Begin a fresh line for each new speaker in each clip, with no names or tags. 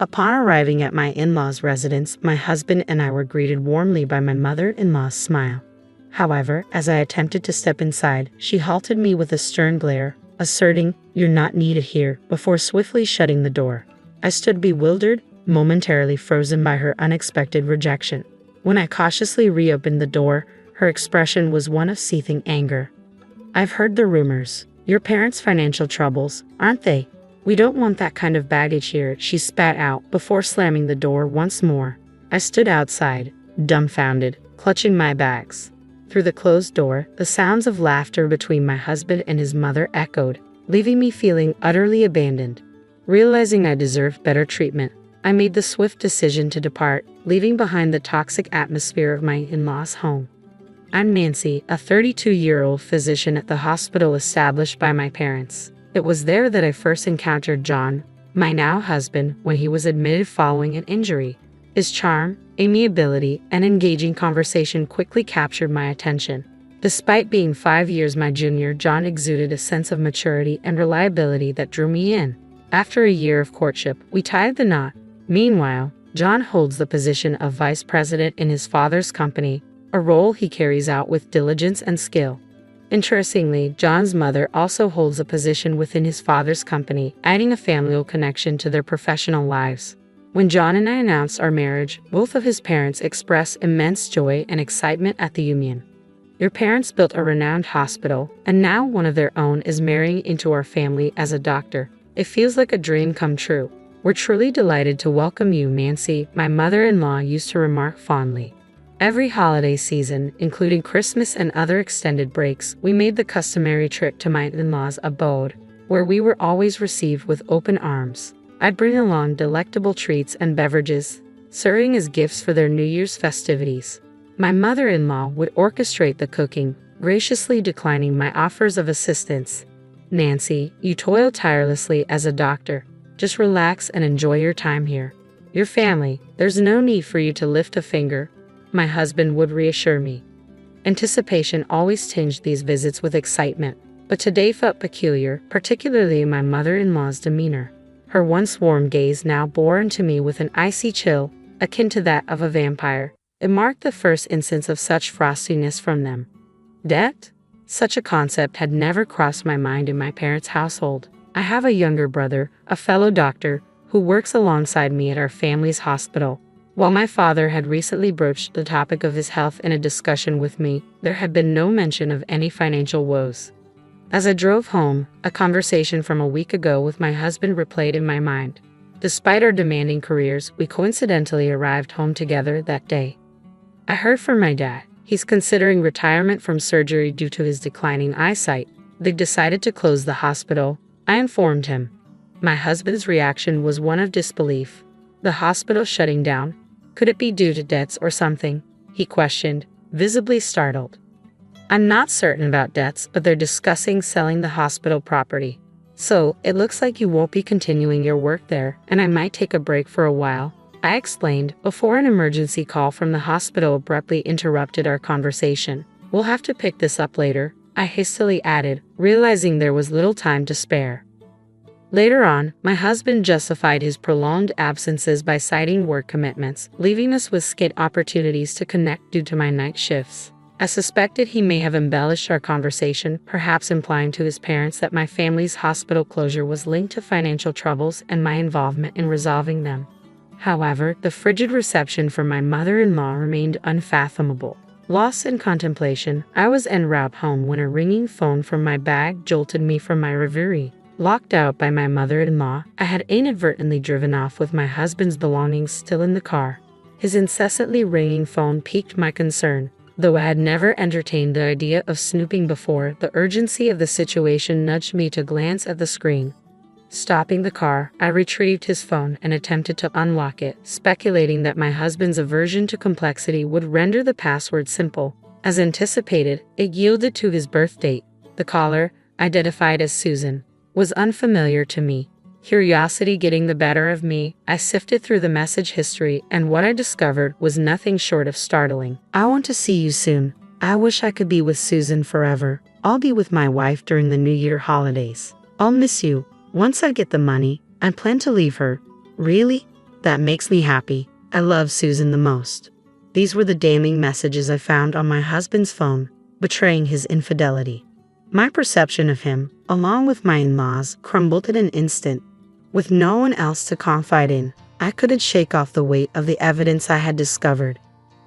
Upon arriving at my in-laws' residence, my husband and I were greeted warmly by my mother-in-law's smile. However, as I attempted to step inside, she halted me with a stern glare, asserting, "You're not needed here," before swiftly shutting the door. I stood bewildered, momentarily frozen by her unexpected rejection. When I cautiously reopened the door, her expression was one of seething anger. "I've heard the rumors. Your parents' financial troubles, aren't they? We don't want that kind of baggage here," she spat out before slamming the door once more. I stood outside, dumbfounded, clutching my bags. Through the closed door, the sounds of laughter between my husband and his mother echoed, leaving me feeling utterly abandoned. Realizing I deserved better treatment, I made the swift decision to depart, leaving behind the toxic atmosphere of my in-laws' home. I'm Nancy, a 32-year-old physician at the hospital established by my parents. It was there that I first encountered John, my now husband, when he was admitted following an injury. His charm, amiability, and engaging conversation quickly captured my attention. Despite being 5 years my junior, John exuded a sense of maturity and reliability that drew me in. After a year of courtship, we tied the knot. Meanwhile, John holds the position of vice president in his father's company, a role he carries out with diligence and skill. Interestingly, John's mother also holds a position within his father's company, adding a familial connection to their professional lives. When John and I announced our marriage, both of his parents expressed immense joy and excitement at the union. "Your parents built a renowned hospital, and now one of their own is marrying into our family as a doctor. It feels like a dream come true. We're truly delighted to welcome you, Nancy," my mother-in-law used to remark fondly. Every holiday season, including Christmas and other extended breaks, we made the customary trip to my in-laws' abode, where we were always received with open arms. I'd bring along delectable treats and beverages, serving as gifts for their New Year's festivities. My mother-in-law would orchestrate the cooking, graciously declining my offers of assistance. "Nancy, you toil tirelessly as a doctor. Just relax and enjoy your time here. Your family, there's no need for you to lift a finger," my husband would reassure me. Anticipation always tinged these visits with excitement, but today felt peculiar, particularly in my mother-in-law's demeanor. Her once warm gaze now bore into me with an icy chill, akin to that of a vampire. It marked the first instance of such frostiness from them. Debt? Such a concept had never crossed my mind in my parents' household. I have a younger brother, a fellow doctor, who works alongside me at our family's hospital. While my father had recently broached the topic of his health in a discussion with me, there had been no mention of any financial woes. As I drove home, a conversation from a week ago with my husband replayed in my mind. Despite our demanding careers, we coincidentally arrived home together that day. I heard from my dad. He's considering retirement from surgery due to his declining eyesight. They decided to close the hospital, I informed him. My husband's reaction was one of disbelief. The hospital shutting down? Could it be due to debts or something? He questioned, visibly startled. "I'm not certain about debts, but they're discussing selling the hospital property. So, it looks like you won't be continuing your work there, and I might take a break for a while," I explained, before an emergency call from the hospital abruptly interrupted our conversation. "We'll have to pick this up later," I hastily added, realizing there was little time to spare. Later on, my husband justified his prolonged absences by citing work commitments, leaving us with scant opportunities to connect due to my night shifts. I suspected he may have embellished our conversation, perhaps implying to his parents that my family's hospital closure was linked to financial troubles and my involvement in resolving them. However, the frigid reception from my mother-in-law remained unfathomable. Lost in contemplation, I was en route home when a ringing phone from my bag jolted me from my reverie. Locked out by my mother-in-law, I had inadvertently driven off with my husband's belongings still in the car. His incessantly ringing phone piqued my concern. Though I had never entertained the idea of snooping before, the urgency of the situation nudged me to glance at the screen. Stopping the car, I retrieved his phone and attempted to unlock it, speculating that my husband's aversion to complexity would render the password simple. As anticipated, it yielded to his birth date. The caller, identified as Susan, was unfamiliar to me. Curiosity getting the better of me, I sifted through the message history, and what I discovered was nothing short of startling. "I want to see you soon. I wish I could be with Susan forever. I'll be with my wife during the New Year holidays. I'll miss you. Once I get the money, I plan to leave her." Really? That makes me happy. I love Susan the most. These were the damning messages I found on my husband's phone, betraying his infidelity. My perception of him, along with my in-laws, crumbled in an instant. With no one else to confide in, I couldn't shake off the weight of the evidence I had discovered.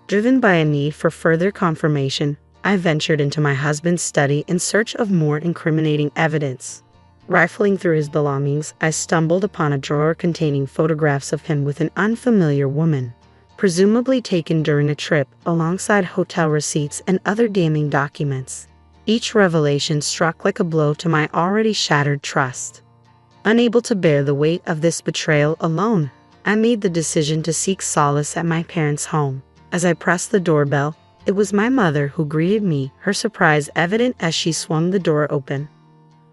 Driven by a need for further confirmation, I ventured into my husband's study in search of more incriminating evidence. Rifling through his belongings, I stumbled upon a drawer containing photographs of him with an unfamiliar woman, presumably taken during a trip, alongside hotel receipts and other damning documents. Each revelation struck like a blow to my already shattered trust. Unable to bear the weight of this betrayal alone, I made the decision to seek solace at my parents' home. As I pressed the doorbell, it was my mother who greeted me, her surprise evident as she swung the door open.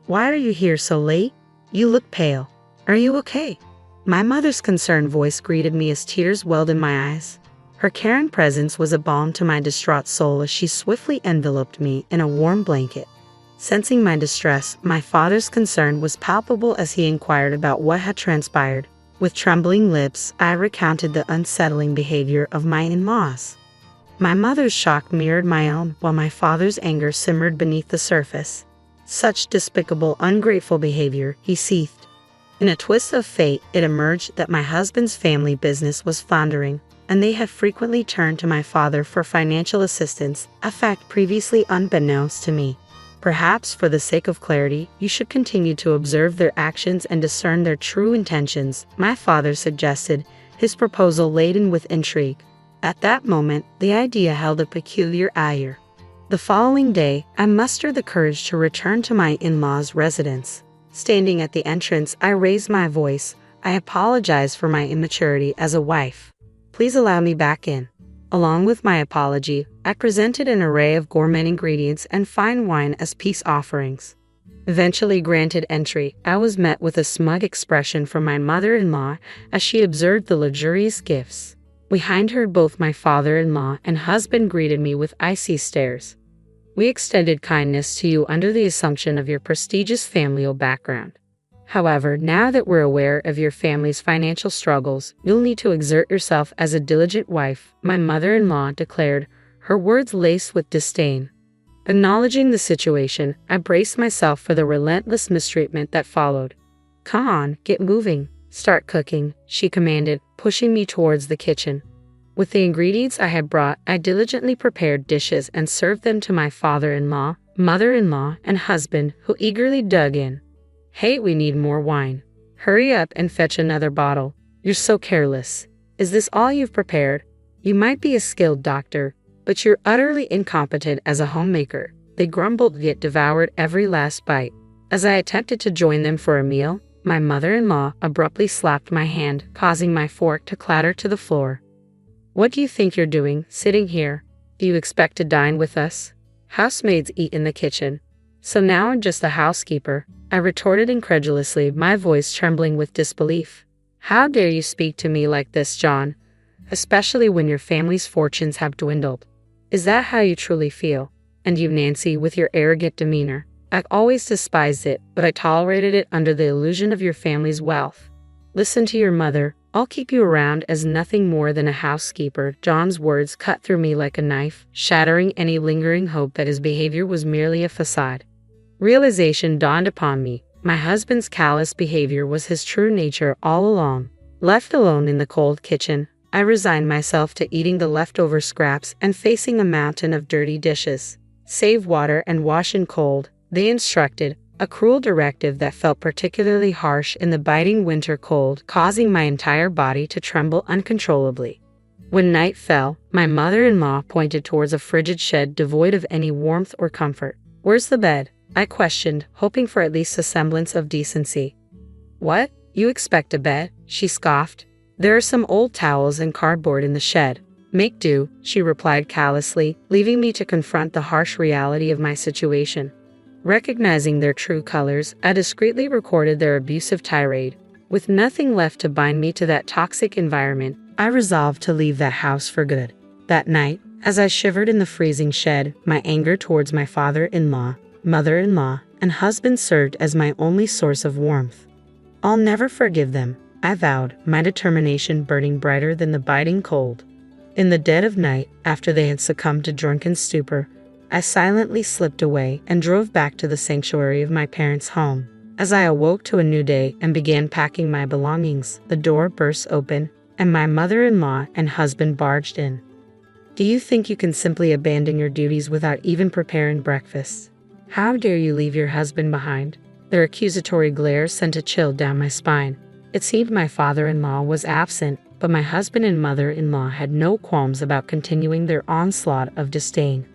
"Why are you here so late? You look pale. Are you okay?" My mother's concerned voice greeted me as tears welled in my eyes. Her caring presence was a balm to my distraught soul as she swiftly enveloped me in a warm blanket. Sensing my distress, my father's concern was palpable as he inquired about what had transpired. With trembling lips, I recounted the unsettling behavior of my in-laws. My mother's shock mirrored my own, while my father's anger simmered beneath the surface. "Such despicable, ungrateful behavior," he seethed. In a twist of fate, it emerged that my husband's family business was foundering, and they had frequently turned to my father for financial assistance, a fact previously unbeknownst to me. "Perhaps, for the sake of clarity, you should continue to observe their actions and discern their true intentions," my father suggested, his proposal laden with intrigue. At that moment, the idea held a peculiar allure. The following day, I mustered the courage to return to my in-laws' residence. Standing at the entrance, I raised my voice. I apologized for my immaturity as a wife. "Please allow me back in." Along with my apology, I presented an array of gourmet ingredients and fine wine as peace offerings. Eventually granted entry, I was met with a smug expression from my mother-in-law as she observed the luxurious gifts. Behind her, both my father-in-law and husband greeted me with icy stares. "We extended kindness to you under the assumption of your prestigious familial background. However, now that we're aware of your family's financial struggles, you'll need to exert yourself as a diligent wife," my mother-in-law declared, her words laced with disdain. Acknowledging the situation, I braced myself for the relentless mistreatment that followed. "Come on, get moving. Start cooking," she commanded, pushing me towards the kitchen. With the ingredients I had brought, I diligently prepared dishes and served them to my father-in-law, mother-in-law, and husband, who eagerly dug in. "Hey, we need more wine. Hurry up and fetch another bottle. You're so careless. Is this all you've prepared? You might be a skilled doctor, but you're utterly incompetent as a homemaker." They grumbled yet devoured every last bite. As I attempted to join them for a meal, my mother-in-law abruptly slapped my hand, causing my fork to clatter to the floor. "What do you think you're doing, sitting here? Do you expect to dine with us? Housemaids eat in the kitchen. So now I'm just a housekeeper," I retorted incredulously, my voice trembling with disbelief. "How dare you speak to me like this, John? Especially when your family's fortunes have dwindled. Is that how you truly feel? And you, Nancy, with your arrogant demeanor. I've always despised it, but I tolerated it under the illusion of your family's wealth. Listen to your mother. I'll keep you around as nothing more than a housekeeper." John's words cut through me like a knife, shattering any lingering hope that his behavior was merely a facade. Realization dawned upon me. My husband's callous behavior was his true nature all along. Left alone in the cold kitchen, I resigned myself to eating the leftover scraps and facing a mountain of dirty dishes. "Save water and wash in cold," they instructed, a cruel directive that felt particularly harsh in the biting winter cold, causing my entire body to tremble uncontrollably. When night fell, my mother-in-law pointed towards a frigid shed devoid of any warmth or comfort. "Where's the bed?" I questioned, hoping for at least a semblance of decency. "What? You expect a bed?" she scoffed. "There are some old towels and cardboard in the shed. Make do," she replied callously, leaving me to confront the harsh reality of my situation. Recognizing their true colors, I discreetly recorded their abusive tirade. With nothing left to bind me to that toxic environment, I resolved to leave that house for good. That night, as I shivered in the freezing shed, my anger towards my father-in-law, mother-in-law, and husband served as my only source of warmth. "I'll never forgive them. I vowed, my determination burning brighter than the biting cold. In the dead of night, after they had succumbed to drunken stupor, I silently slipped away and drove back to the sanctuary of my parents' home. As I awoke to a new day and began packing my belongings, the door burst open, and my mother-in-law and husband barged in. Do you think you can simply abandon your duties without even preparing breakfast? How dare you leave your husband behind? Their accusatory glare sent a chill down my spine. It seemed my father-in-law was absent, but my husband and mother-in-law had no qualms about continuing their onslaught of disdain.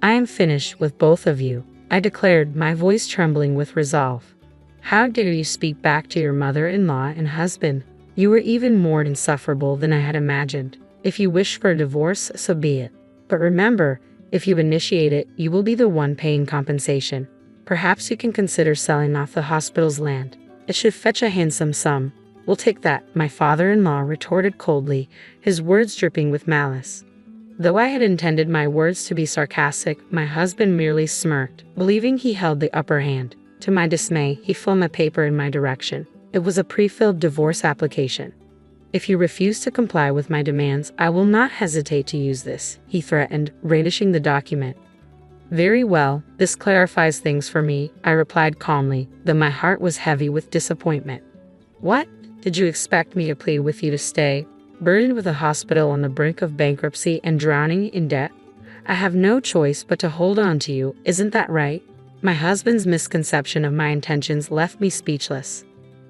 I am finished with both of you, I declared, my voice trembling with resolve. How dare you speak back to your mother-in-law and husband? You were even more insufferable than I had imagined. If you wish for a divorce, so be it. But remember, if you initiate it, you will be the one paying compensation. Perhaps you can consider selling off the hospital's land. It should fetch a handsome sum. We'll take that, my father-in-law retorted coldly, his words dripping with malice. Though I had intended my words to be sarcastic, my husband merely smirked, believing he held the upper hand. To my dismay, he flung a paper in my direction. It was a pre-filled divorce application. If you refuse to comply with my demands, I will not hesitate to use this, he threatened, brandishing the document. Very well, this clarifies things for me, I replied calmly, though my heart was heavy with disappointment. What? Did you expect me to plead with you to stay, burdened with a hospital on the brink of bankruptcy and drowning in debt? I have no choice but to hold on to you, isn't that right? My husband's misconception of my intentions left me speechless.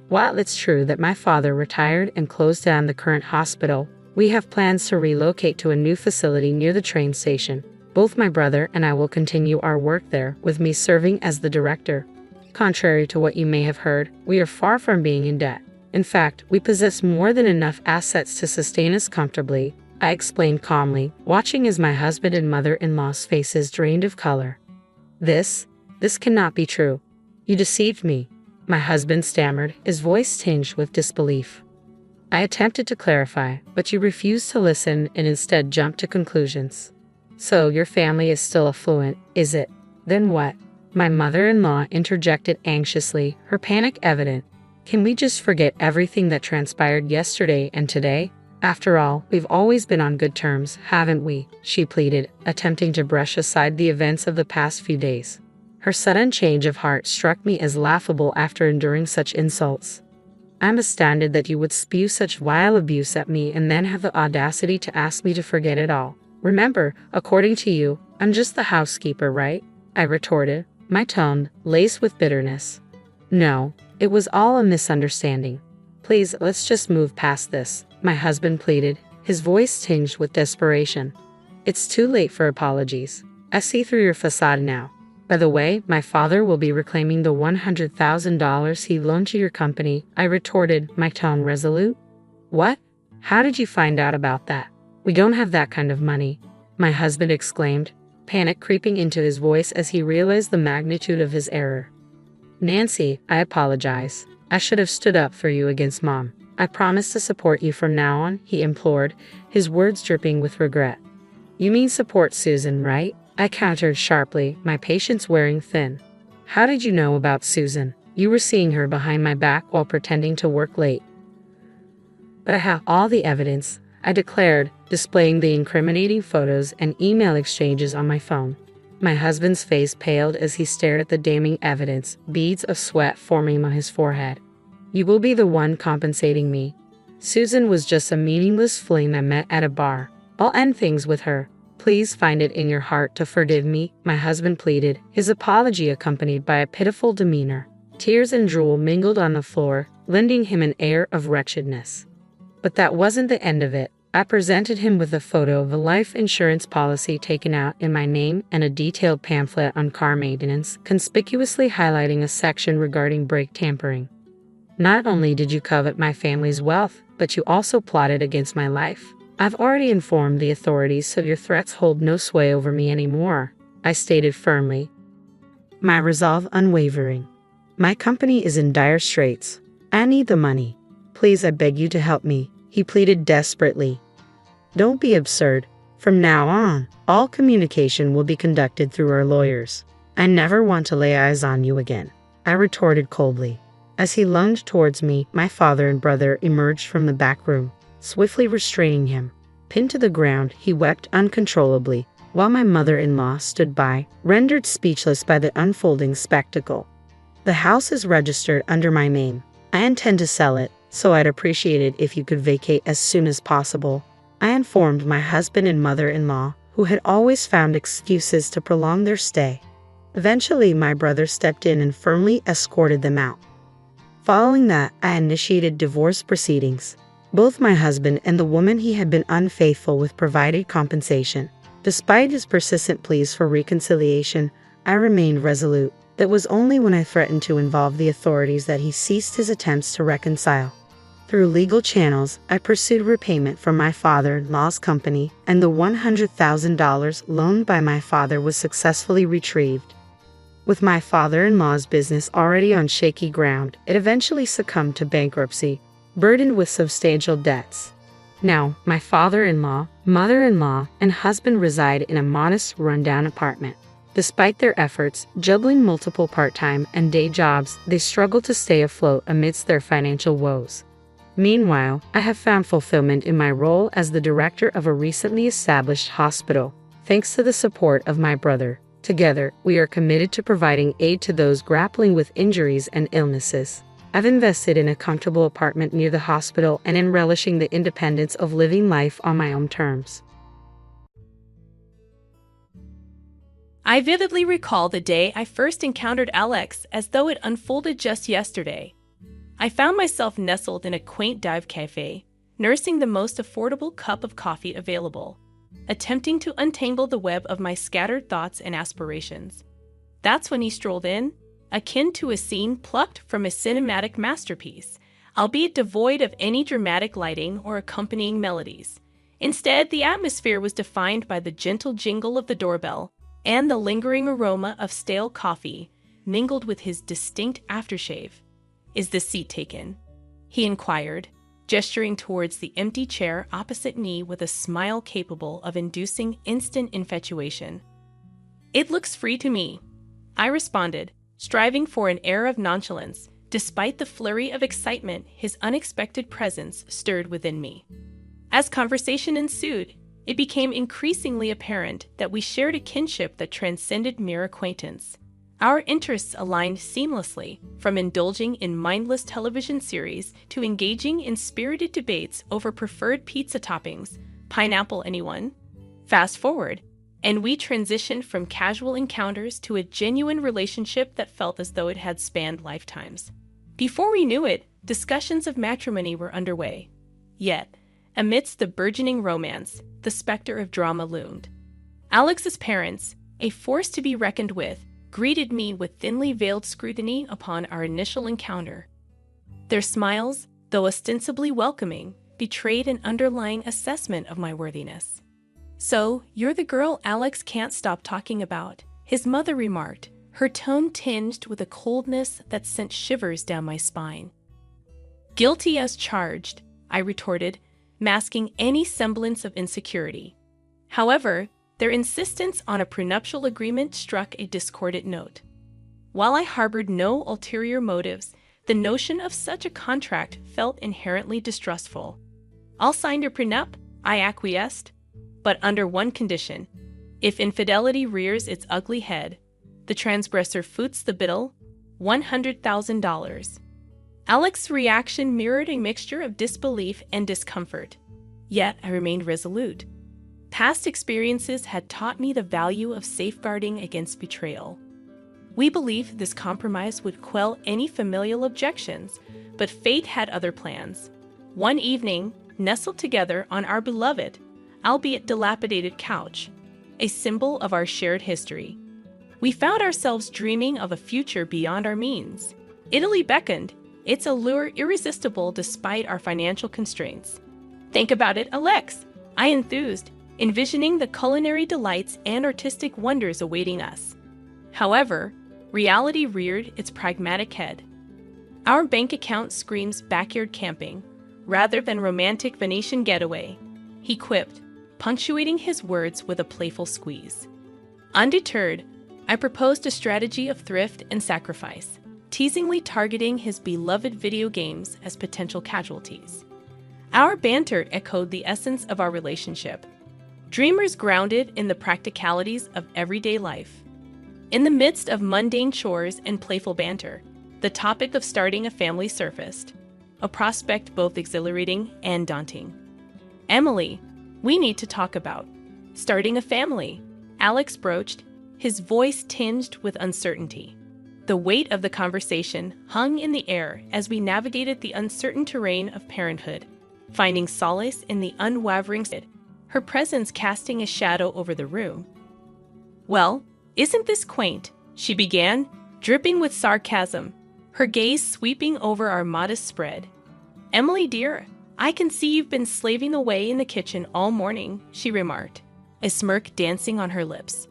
While it's true that my father retired and closed down the current hospital, we have plans to relocate to a new facility near the train station. Both my brother and I will continue our work there, with me serving as the director. Contrary to what you may have heard, we are far from being in debt. In fact, we possess more than enough assets to sustain us comfortably, I explained calmly, watching as my husband and mother-in-law's faces drained of color. This cannot be true. You deceived me, my husband stammered, his voice tinged with disbelief. I attempted to clarify, but you refused to listen and instead jumped to conclusions. So your family is still affluent, is it? Then what? My mother-in-law interjected anxiously, her panic evident. Can we just forget everything that transpired yesterday and today? After all, we've always been on good terms, haven't we? She pleaded, attempting to brush aside the events of the past few days. Her sudden change of heart struck me as laughable after enduring such insults. I'm astounded that you would spew such vile abuse at me and then have the audacity to ask me to forget it all. Remember, according to you, I'm just the housekeeper, right? I retorted, my tone laced with bitterness. No, it was all a misunderstanding. Please, let's just move past this, my husband pleaded, his voice tinged with desperation. It's too late for apologies. I see through your facade now. By the way, my father will be reclaiming the $100,000 he loaned to your company, I retorted, my tone resolute. What? How did you find out about that? We don't have that kind of money, my husband exclaimed, panic creeping into his voice as he realized the magnitude of his error. Nancy, I apologize. I should have stood up for you against Mom. I promise to support you from now on, he implored, his words dripping with regret. You mean support Susan, right? I countered sharply, my patience wearing thin. How did you know about Susan? You were seeing her behind my back while pretending to work late. But I have all the evidence, I declared, displaying the incriminating photos and email exchanges on my phone. My husband's face paled as he stared at the damning evidence, beads of sweat forming on his forehead. You will be the one compensating me. Susan was just a meaningless fling I met at a bar. I'll end things with her. Please find it in your heart to forgive me, my husband pleaded, his apology accompanied by a pitiful demeanor. Tears and drool mingled on the floor, lending him an air of wretchedness. But that wasn't the end of it. I presented him with a photo of a life insurance policy taken out in my name and a detailed pamphlet on car maintenance, conspicuously highlighting a section regarding brake tampering. Not only did you covet my family's wealth, but you also plotted against my life. I've already informed the authorities, so your threats hold no sway over me anymore, I stated firmly, my resolve unwavering. My company is in dire straits. I need the money. Please, I beg you to help me, he pleaded desperately. Don't be absurd. From now on, all communication will be conducted through our lawyers. I never want to lay eyes on you again, I retorted coldly. As he lunged towards me, my father and brother emerged from the back room, swiftly restraining him. Pinned to the ground, he wept uncontrollably, while my mother-in-law stood by, rendered speechless by the unfolding spectacle. The house is registered under my name. I intend to sell it, so I'd appreciate it if you could vacate as soon as possible, I informed my husband and mother-in-law, who had always found excuses to prolong their stay. Eventually, my brother stepped in and firmly escorted them out. Following that, I initiated divorce proceedings. Both my husband and the woman he had been unfaithful with provided compensation. Despite his persistent pleas for reconciliation, I remained resolute. It was only when I threatened to involve the authorities that he ceased his attempts to reconcile. Through legal channels, I pursued repayment from my father-in-law's company, and the $100,000 loaned by my father was successfully retrieved. With my father-in-law's business already on shaky ground, it eventually succumbed to bankruptcy, burdened with substantial debts. Now, my father-in-law, mother-in-law, and husband reside in a modest, rundown apartment. Despite their efforts, juggling multiple part-time and day jobs, they struggle to stay afloat amidst their financial woes. Meanwhile, I have found fulfillment in my role as the director of a recently established hospital, thanks to the support of my brother. Together, we are committed to providing aid to those grappling with injuries and illnesses. I've invested in a comfortable apartment near the hospital and in relishing the independence of living life on my own terms.
I vividly recall the day I first encountered Alex as though it unfolded just yesterday. I found myself nestled in a quaint dive cafe, nursing the most affordable cup of coffee available, attempting to untangle the web of my scattered thoughts and aspirations. That's when he strolled in, akin to a scene plucked from a cinematic masterpiece, albeit devoid of any dramatic lighting or accompanying melodies. Instead, the atmosphere was defined by the gentle jingle of the doorbell and the lingering aroma of stale coffee mingled with his distinct aftershave. "Is this seat taken?" he inquired, gesturing towards the empty chair opposite me with a smile capable of inducing instant infatuation. "It looks free to me," I responded, striving for an air of nonchalance, despite the flurry of excitement his unexpected presence stirred within me. As conversation ensued, it became increasingly apparent that we shared a kinship that transcended mere acquaintance. Our interests aligned seamlessly, from indulging in mindless television series to engaging in spirited debates over preferred pizza toppings. Pineapple, anyone? Fast forward, and we transitioned from casual encounters to a genuine relationship that felt as though it had spanned lifetimes. Before we knew it, discussions of matrimony were underway. Yet, amidst the burgeoning romance, the specter of drama loomed. Alex's parents, a force to be reckoned with, greeted me with thinly veiled scrutiny upon our initial encounter. Their smiles, though ostensibly welcoming, betrayed an underlying assessment of my worthiness. "So, you're the girl Alex can't stop talking about," his mother remarked, her tone tinged with a coldness that sent shivers down my spine. "Guilty as charged," I retorted, masking any semblance of insecurity. However, their insistence on a prenuptial agreement struck a discordant note. While I harbored no ulterior motives, the notion of such a contract felt inherently distrustful. "I'll sign your prenup," I acquiesced, "but under one condition. If infidelity rears its ugly head, the transgressor foots the bill, $100,000. Alex's reaction mirrored a mixture of disbelief and discomfort. Yet I remained resolute. Past experiences had taught me the value of safeguarding against betrayal. We believed this compromise would quell any familial objections, but fate had other plans. One evening, nestled together on our beloved, albeit dilapidated couch, a symbol of our shared history, we found ourselves dreaming of a future beyond our means. Italy beckoned, its allure irresistible despite our financial constraints. "Think about it, Alex," I enthused, envisioning the culinary delights and artistic wonders awaiting us. However, reality reared its pragmatic head. "Our bank account screams backyard camping, rather than romantic Venetian getaway," he quipped, punctuating his words with a playful squeeze. Undeterred, I proposed a strategy of thrift and sacrifice. teasingly targeting his beloved video games as potential casualties. Our banter echoed the essence of our relationship. Dreamers grounded in the practicalities of everyday life. In the midst of mundane chores and playful banter, the topic of starting a family surfaced, a prospect both exhilarating and daunting. "Emily, we need to talk about starting a family," Alex broached, his voice tinged with uncertainty. The weight of the conversation hung in the air as we navigated the uncertain terrain of parenthood, finding solace in the unwavering her presence casting a shadow over the room. "Well, isn't this quaint?" she began, dripping with sarcasm, her gaze sweeping over our modest spread. "Emily, dear, I can see you've been slaving away in the kitchen all morning," she remarked, a smirk dancing on her lips.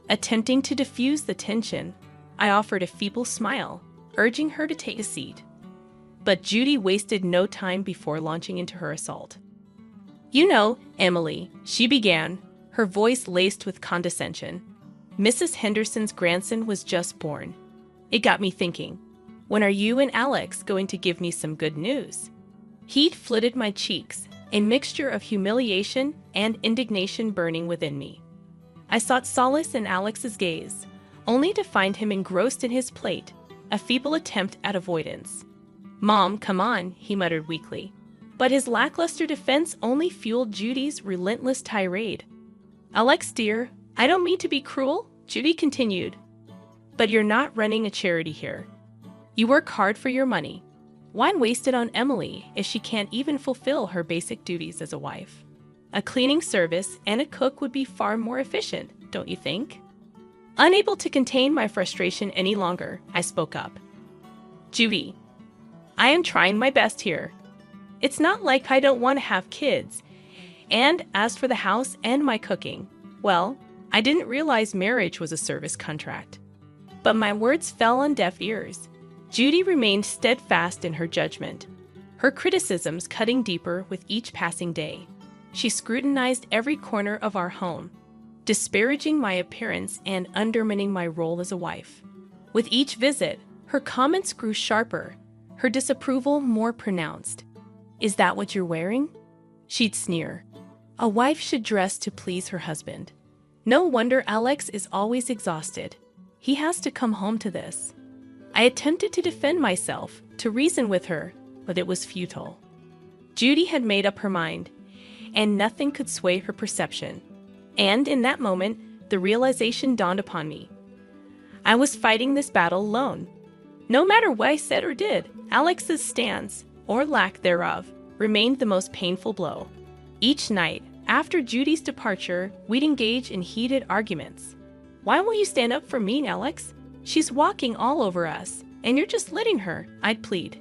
Attempting to diffuse the tension, I offered a feeble smile, urging her to take a seat. But Judy wasted no time before launching into her assault. "You know, Emily," she began, her voice laced with condescension, "Mrs. Henderson's grandson was just born. It got me thinking, when are you and Alex going to give me some good news?" Heat flooded my cheeks, a mixture of humiliation and indignation burning within me. I sought solace in Alex's gaze, only to find him engrossed in his plate, a feeble attempt at avoidance. "Mom, come on," he muttered weakly. But his lackluster defense only fueled Judy's relentless tirade. "Alex, dear, I don't mean to be cruel," Judy continued. "But you're not running a charity here. You work hard for your money. Why waste it on Emily if she can't even fulfill her basic duties as a wife? A cleaning service and a cook would be far more efficient, don't you think?" Unable to contain my frustration any longer, I spoke up. "Judy, I am trying my best here. It's not like I don't want to have kids. And as for the house and my cooking, well, I didn't realize marriage was a service contract." But my words fell on deaf ears. Judy remained steadfast in her judgment, her criticisms cutting deeper with each passing day. She scrutinized every corner of our home, disparaging my appearance and undermining my role as a wife. With each visit, her comments grew sharper, her disapproval more pronounced. "Is that what you're wearing?" she'd sneer. "A wife should dress to please her husband. No wonder Alex is always exhausted. He has to come home to this." I attempted to defend myself, to reason with her, but it was futile. Judy had made up her mind, and nothing could sway her perception. And in that moment, the realization dawned upon me. I was fighting this battle alone. No matter what I said or did, Alex's stance, or lack thereof, remained the most painful blow. Each night, after Judy's departure, we'd engage in heated arguments. "Why won't you stand up for me, Alex? She's walking all over us, and you're just letting her," I'd plead.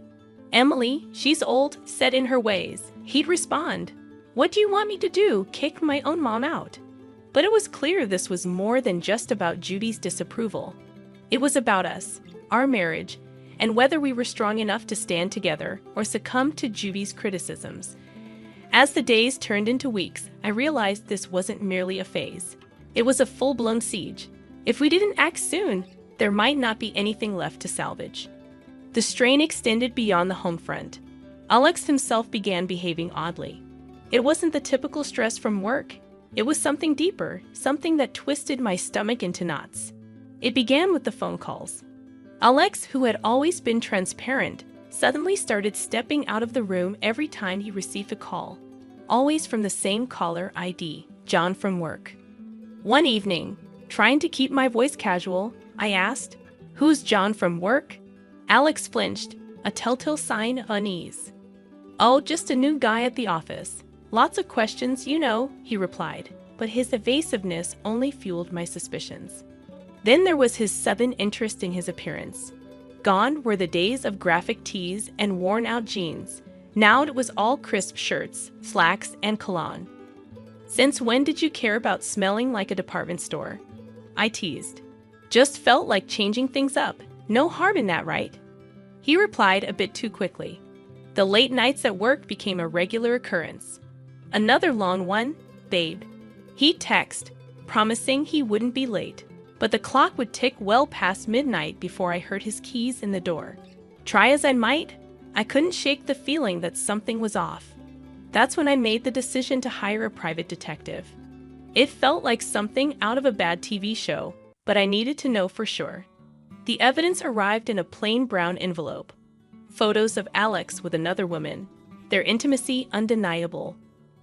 "Emily, she's old, set in her ways," he'd respond. "What do you want me to do, kick my own mom out?" But it was clear this was more than just about Judy's disapproval. It was about us, our marriage, and whether we were strong enough to stand together or succumb to Judy's criticisms. As the days turned into weeks, I realized this wasn't merely a phase. It was a full-blown siege. If we didn't act soon, there might not be anything left to salvage. The strain extended beyond the home front. Alex himself began behaving oddly. It wasn't the typical stress from work. It was something deeper, something that twisted my stomach into knots. It began with the phone calls. Alex, who had always been transparent, suddenly started stepping out of the room every time he received a call, always from the same caller ID, John from work. One evening, trying to keep my voice casual, I asked, "Who's John from work?" Alex flinched, a telltale sign of unease. "Oh, just a new guy at the office. Lots of questions, you know," he replied, but his evasiveness only fueled my suspicions. Then there was his sudden interest in his appearance. Gone were the days of graphic tees and worn-out jeans. Now it was all crisp shirts, slacks, and cologne. "Since when did you care about smelling like a department store?" I teased. "Just felt like changing things up. No harm in that, right?" He replied a bit too quickly. The late nights at work became a regular occurrence. "Another long one, babe." He'd text, promising he wouldn't be late. But the clock would tick well past midnight before I heard his keys in the door. Try as I might, I couldn't shake the feeling that something was off. That's when I made the decision to hire a private detective. It felt like something out of a bad TV show, but I needed to know for sure. The evidence arrived in a plain brown envelope. Photos of Alex with another woman, their intimacy undeniable,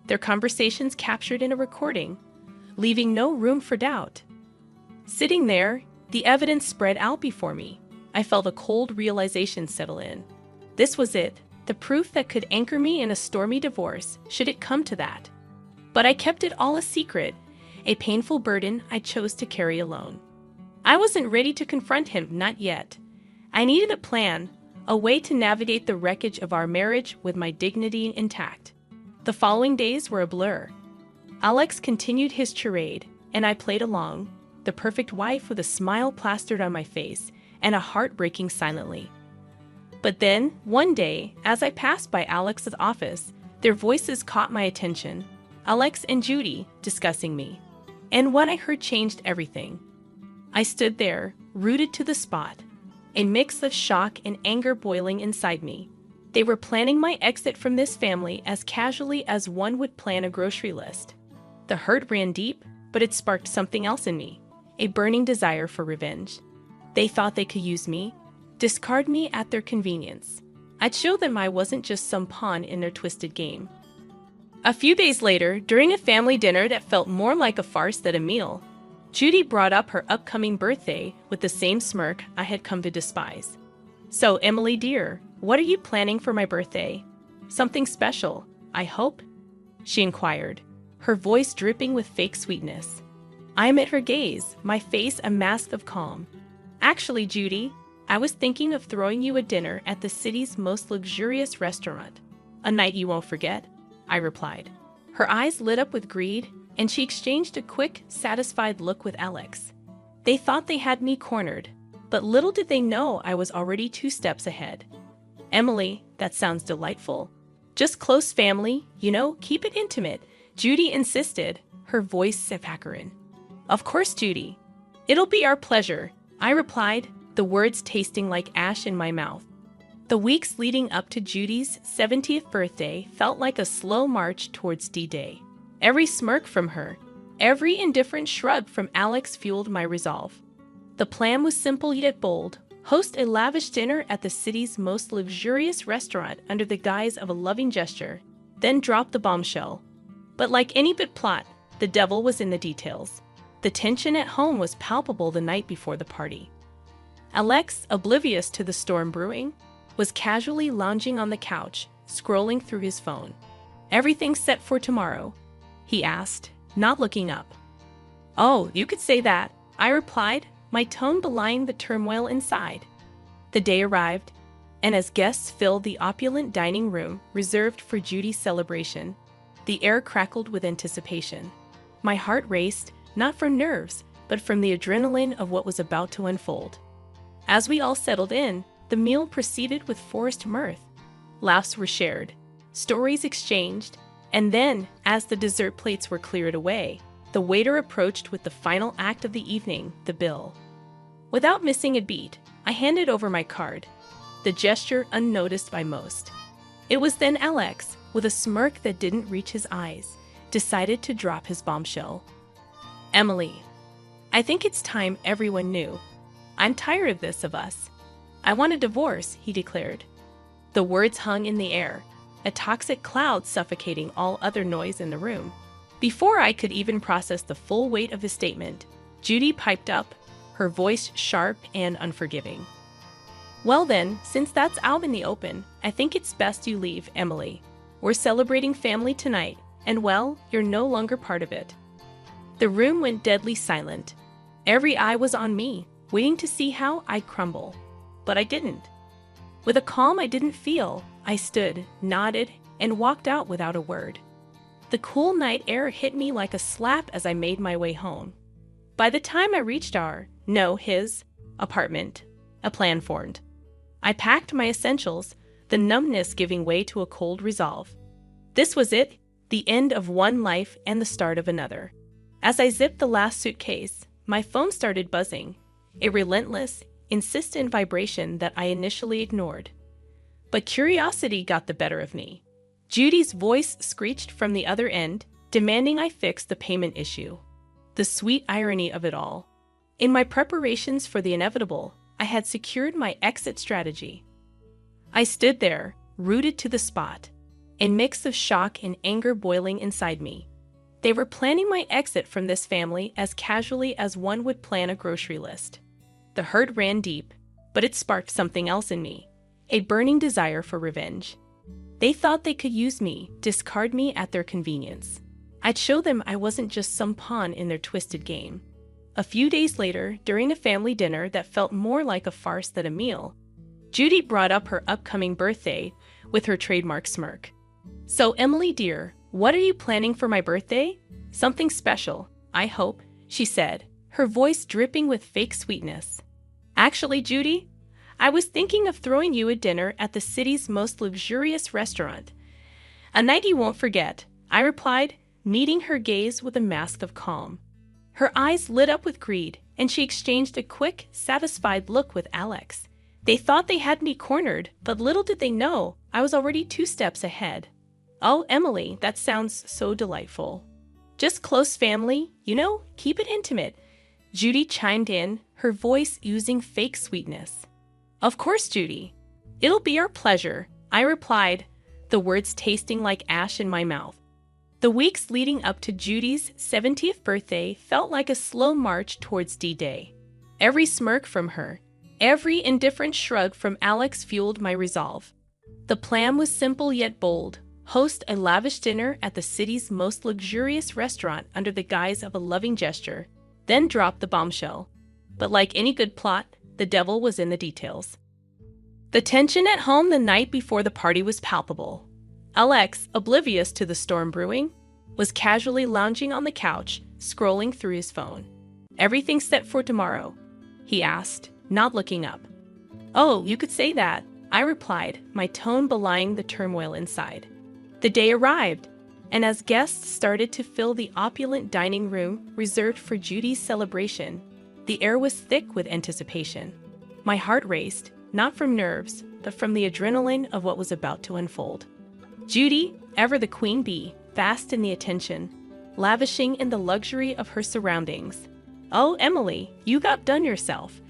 their conversations captured in a recording, leaving no room for doubt. Sitting there, the evidence spread out before me. I felt a cold realization settle in. This was it, the proof that could anchor me in a stormy divorce, should it come to that. But I kept it all a secret, a painful burden I chose to carry alone. I wasn't ready to confront him, not yet. I needed a plan, a way to navigate the wreckage of our marriage with my dignity intact. The following days were a blur. Alex continued his charade, and I played along, the perfect wife with a smile plastered on my face and a heart breaking silently. But then, one day, as I passed by Alex's office, their voices caught my attention. Alex and Judy discussing me. And what I heard changed everything. I stood there, rooted to the spot, a mix of shock and anger boiling inside me. They were planning my exit from this family as casually as one would plan a grocery list. The hurt ran deep, but it sparked something else in me, a burning desire for revenge. They thought they could use me, discard me at their convenience. I'd show them I wasn't just some pawn in their twisted game. A few days later, during a family dinner that felt more like a farce than a meal, Judy brought up her upcoming birthday with the same smirk I had come to despise. "So, Emily dear, what are you planning for my birthday? Something special, I hope?" she inquired, her voice dripping with fake sweetness. I met her gaze, my face a mask of calm. "Actually, Judy, I was thinking of throwing you a dinner at the city's most luxurious restaurant. A night you won't forget," I replied. Her eyes lit up with greed, and she exchanged a quick, satisfied look with Alex. They thought they had me cornered, but little did they know I was already 2 steps ahead. "Emily, that sounds delightful. Just close family, keep it intimate," Judy insisted, her voice saccharine. "Of course, Judy. It'll be our pleasure," I replied, the words tasting like ash in my mouth. The weeks leading up to Judy's 70th birthday felt like a slow march towards D-Day. Every smirk from her, every indifferent shrug from Alex fueled my resolve. The plan was simple yet bold: host a lavish dinner at the city's most luxurious restaurant under the guise of a loving gesture, then drop the bombshell. But like any bit plot, the devil was in the details. The tension at home was palpable the night before the party. Alex, oblivious to the storm brewing, was casually lounging on the couch, scrolling through his phone. "Everything set for tomorrow?" he asked, not looking up. "Oh, you could say that," I replied, my tone belying the turmoil inside. The day arrived, and as guests filled the opulent dining room reserved for Judy's celebration, the air crackled with anticipation. My heart raced, not from nerves, but from the adrenaline of what was about to unfold. As we all settled in, the meal proceeded with forced mirth. Laughs were shared, stories exchanged, and then, as the dessert plates were cleared away, the waiter approached with the final act of the evening, the bill. Without missing a beat, I handed over my card, the gesture unnoticed by most. It was then Alex, with a smirk that didn't reach his eyes, decided to drop his bombshell. "Emily, I think it's time everyone knew. I'm tired of this of us. I want a divorce," he declared. The words hung in the air, a toxic cloud suffocating all other noise in the room. Before I could even process the full weight of his statement, Judy piped up, her voice sharp and unforgiving. "Well then, since that's out in the open, I think it's best you leave, Emily. We're celebrating family tonight, and well, you're no longer part of it." The room went deadly silent. Every eye was on me, waiting to see how I'd crumble. But I didn't. With a calm I didn't feel, I stood, nodded, and walked out without a word. The cool night air hit me like a slap as I made my way home. By the time I reached his apartment, a plan formed. I packed my essentials, the numbness giving way to a cold resolve. This was it, the end of one life and the start of another. As I zipped the last suitcase, my phone started buzzing, a relentless, insistent vibration that I initially ignored. But curiosity got the better of me. Judy's voice screeched from the other end, demanding I fix the payment issue. The sweet irony of it all. In my preparations for the inevitable, I had secured my exit strategy. I stood there, rooted to the spot, a mix of shock and anger boiling inside me. They were planning my exit from this family as casually as one would plan a grocery list. The hurt ran deep, but it sparked something else in me, a burning desire for revenge. They thought they could use me, discard me at their convenience. I'd show them I wasn't just some pawn in their twisted game. A few days later, during a family dinner that felt more like a farce than a meal, Judy brought up her upcoming birthday with her trademark smirk. "So, Emily dear, what are you planning for my birthday?" "Something special, I hope," she said, her voice dripping with fake sweetness. "Actually, Judy, I was thinking of throwing you a dinner at the city's most luxurious restaurant. A night you won't forget," I replied, meeting her gaze with a mask of calm. Her eyes lit up with greed, and she exchanged a quick, satisfied look with Alex. They thought they had me cornered, but little did they know I was already 2 steps ahead. "Oh, Emily, that sounds so delightful. Just close family, keep it intimate," Judy chimed in, her voice oozing fake sweetness. "Of course, Judy. It'll be our pleasure," I replied, the words tasting like ash in my mouth. The weeks leading up to Judy's 70th birthday felt like a slow march towards D-Day. Every smirk from her, every indifferent shrug from Alex fueled my resolve. The plan was simple yet bold. Host a lavish dinner at the city's most luxurious restaurant under the guise of a loving gesture, then drop the bombshell. But like any good plot, the devil was in the details. The tension at home the night before the party was palpable. Alex, oblivious to the storm brewing, was casually lounging on the couch, scrolling through his phone. "Everything set for tomorrow?" he asked, not looking up. "Oh, you could say that," I replied, my tone belying the turmoil inside. The day arrived, and as guests started to fill the opulent dining room reserved for Judy's celebration, the air was thick with anticipation. My heart raced, not from nerves, but from the adrenaline of what was about to unfold. Judy, ever the queen bee, basked in the attention, lavishing in the luxury of her surroundings. "Oh, Emily, you outdone yourself.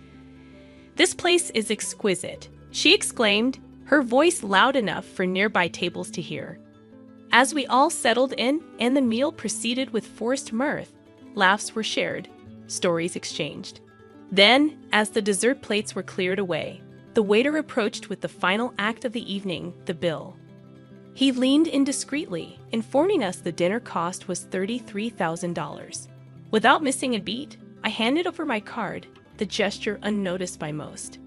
This place is exquisite," she exclaimed, her voice loud enough for nearby tables to hear. As we all settled in and the meal proceeded with forced mirth, laughs were shared, stories exchanged. Then, as the dessert plates were cleared away, the waiter approached with the final act of the evening, the bill. He leaned in discreetly, informing us the dinner cost was $33,000. Without missing a beat, I handed over my card, the gesture unnoticed by most.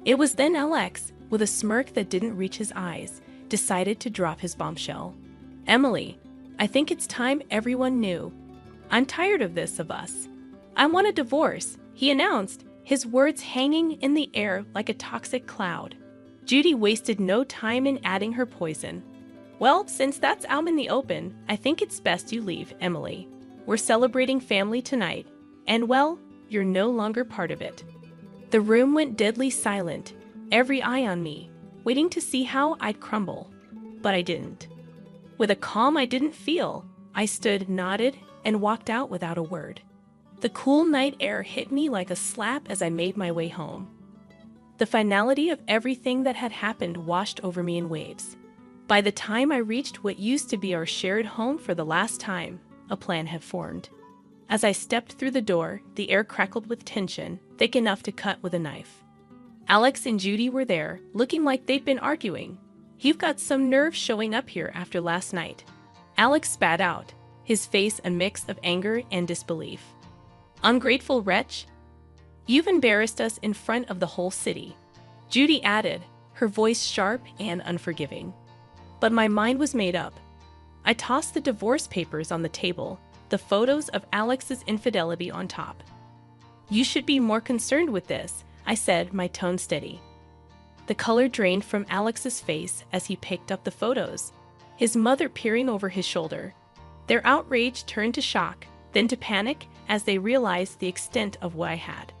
It was then Alex, with a smirk that didn't reach his eyes, decided to drop his bombshell. "Emily, I think it's time everyone knew. I'm tired of this of us. I want a divorce," he announced, his words hanging in the air like a toxic cloud. Judy wasted no time in adding her poison. "Well, since that's out in the open, I think it's best you leave, Emily. We're celebrating family tonight, and well, you're no longer part of it." The room went deadly silent, every eye on me, waiting to see how I'd crumble. But I didn't. With a calm I didn't feel, I stood, nodded, and walked out without a word. The cool night air hit me like a slap as I made my way home. The finality of everything that had happened washed over me in waves. By the time I reached what used to be our shared home for the last time, a plan had formed. As I stepped through the door, the air crackled with tension, thick enough to cut with a knife. Alex and Judy were there, looking like they'd been arguing. "You've got some nerve showing up here after last night," Alex spat out, his face a mix of anger and disbelief. "Ungrateful wretch. You've embarrassed us in front of the whole city," Judy added, her voice sharp and unforgiving. But my mind was made up. I tossed the divorce papers on the table, the photos of Alex's infidelity on top. "You should be more concerned with this," I said, my tone steady. The color drained from Alex's face as he picked up the photos, his mother peering over his shoulder. Their outrage turned to shock, then to panic, as they realized the extent of what I had.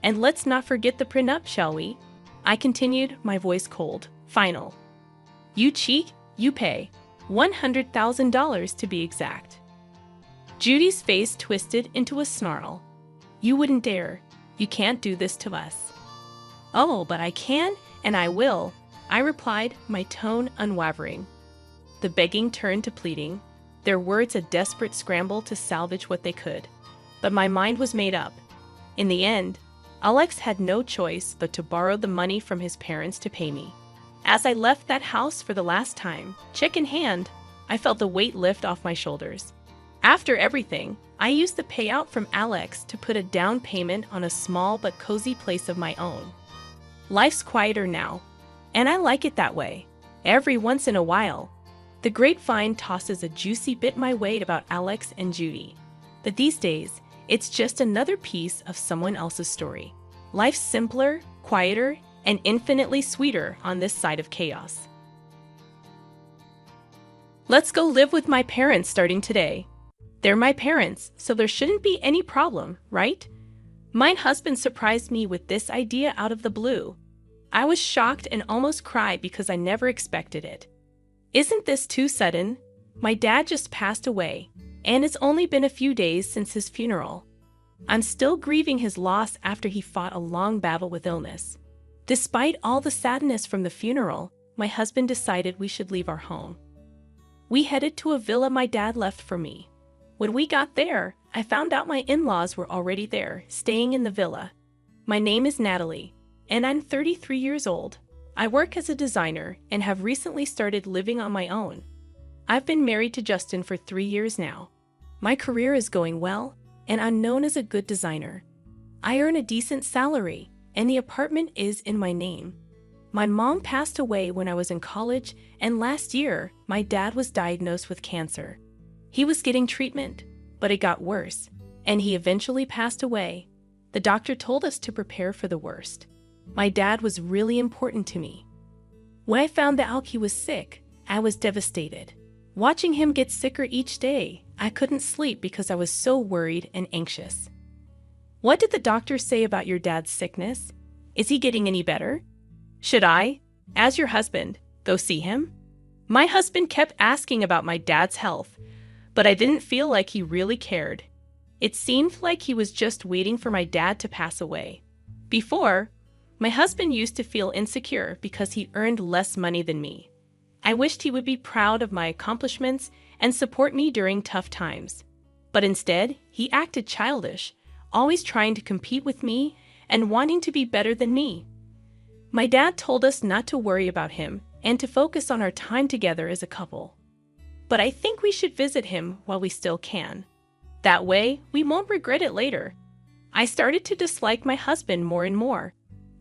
And let's not forget the prenup, shall we? I continued, my voice cold. Final. You cheat, you pay. $100,000 to be exact. Judy's face twisted into a snarl. You wouldn't dare. You can't do this to us. Oh, but I can, and I will, I replied, my tone unwavering. The begging turned to pleading, their words a desperate scramble to salvage what they could. But my mind was made up. In the end, Alex had no choice but to borrow the money from his parents to pay me. As I left that house for the last time, check in hand, I felt the weight lift off my shoulders. After everything, I used the payout from Alex to put a down payment on a small but cozy place of my own. Life's quieter now, and I like it that way. Every once in a while, the grapevine tosses a juicy bit my way about Alex and Judy. But these days, it's just another piece of someone else's story. Life's simpler, quieter, and infinitely sweeter on this side of chaos. Let's go live with my parents starting today. They're my parents, so there shouldn't be any problem, right? My husband surprised me with this idea out of the blue. I was shocked and almost cried because I never expected it. Isn't this too sudden? My dad just passed away, and it's only been a few days since his funeral. I'm still grieving his loss after he fought a long battle with illness. Despite all the sadness from the funeral, my husband decided we should leave our home. We headed to a villa my dad left for me. When we got there, I found out my in-laws were already there, staying in the villa. My name is Natalie, and I'm 33 years old. I work as a designer and have recently started living on my own. I've been married to Justin for 3 years now. My career is going well, and I'm known as a good designer. I earn a decent salary, and the apartment is in my name. My mom passed away when I was in college, and last year, my dad was diagnosed with cancer. He was getting treatment, but it got worse, and he eventually passed away. The doctor told us to prepare for the worst. My dad was really important to me. When I found out he was sick, I was devastated. Watching him get sicker each day, I couldn't sleep because I was so worried and anxious. What did the doctor say about your dad's sickness? Is he getting any better? Should I, as your husband, go see him? My husband kept asking about my dad's health, but I didn't feel like he really cared. It seemed like he was just waiting for my dad to pass away. Before, my husband used to feel insecure because he earned less money than me. I wished he would be proud of my accomplishments and support me during tough times. But instead, he acted childish, always trying to compete with me and wanting to be better than me. My dad told us not to worry about him and to focus on our time together as a couple. But I think we should visit him while we still can. That way, we won't regret it later. I started to dislike my husband more and more.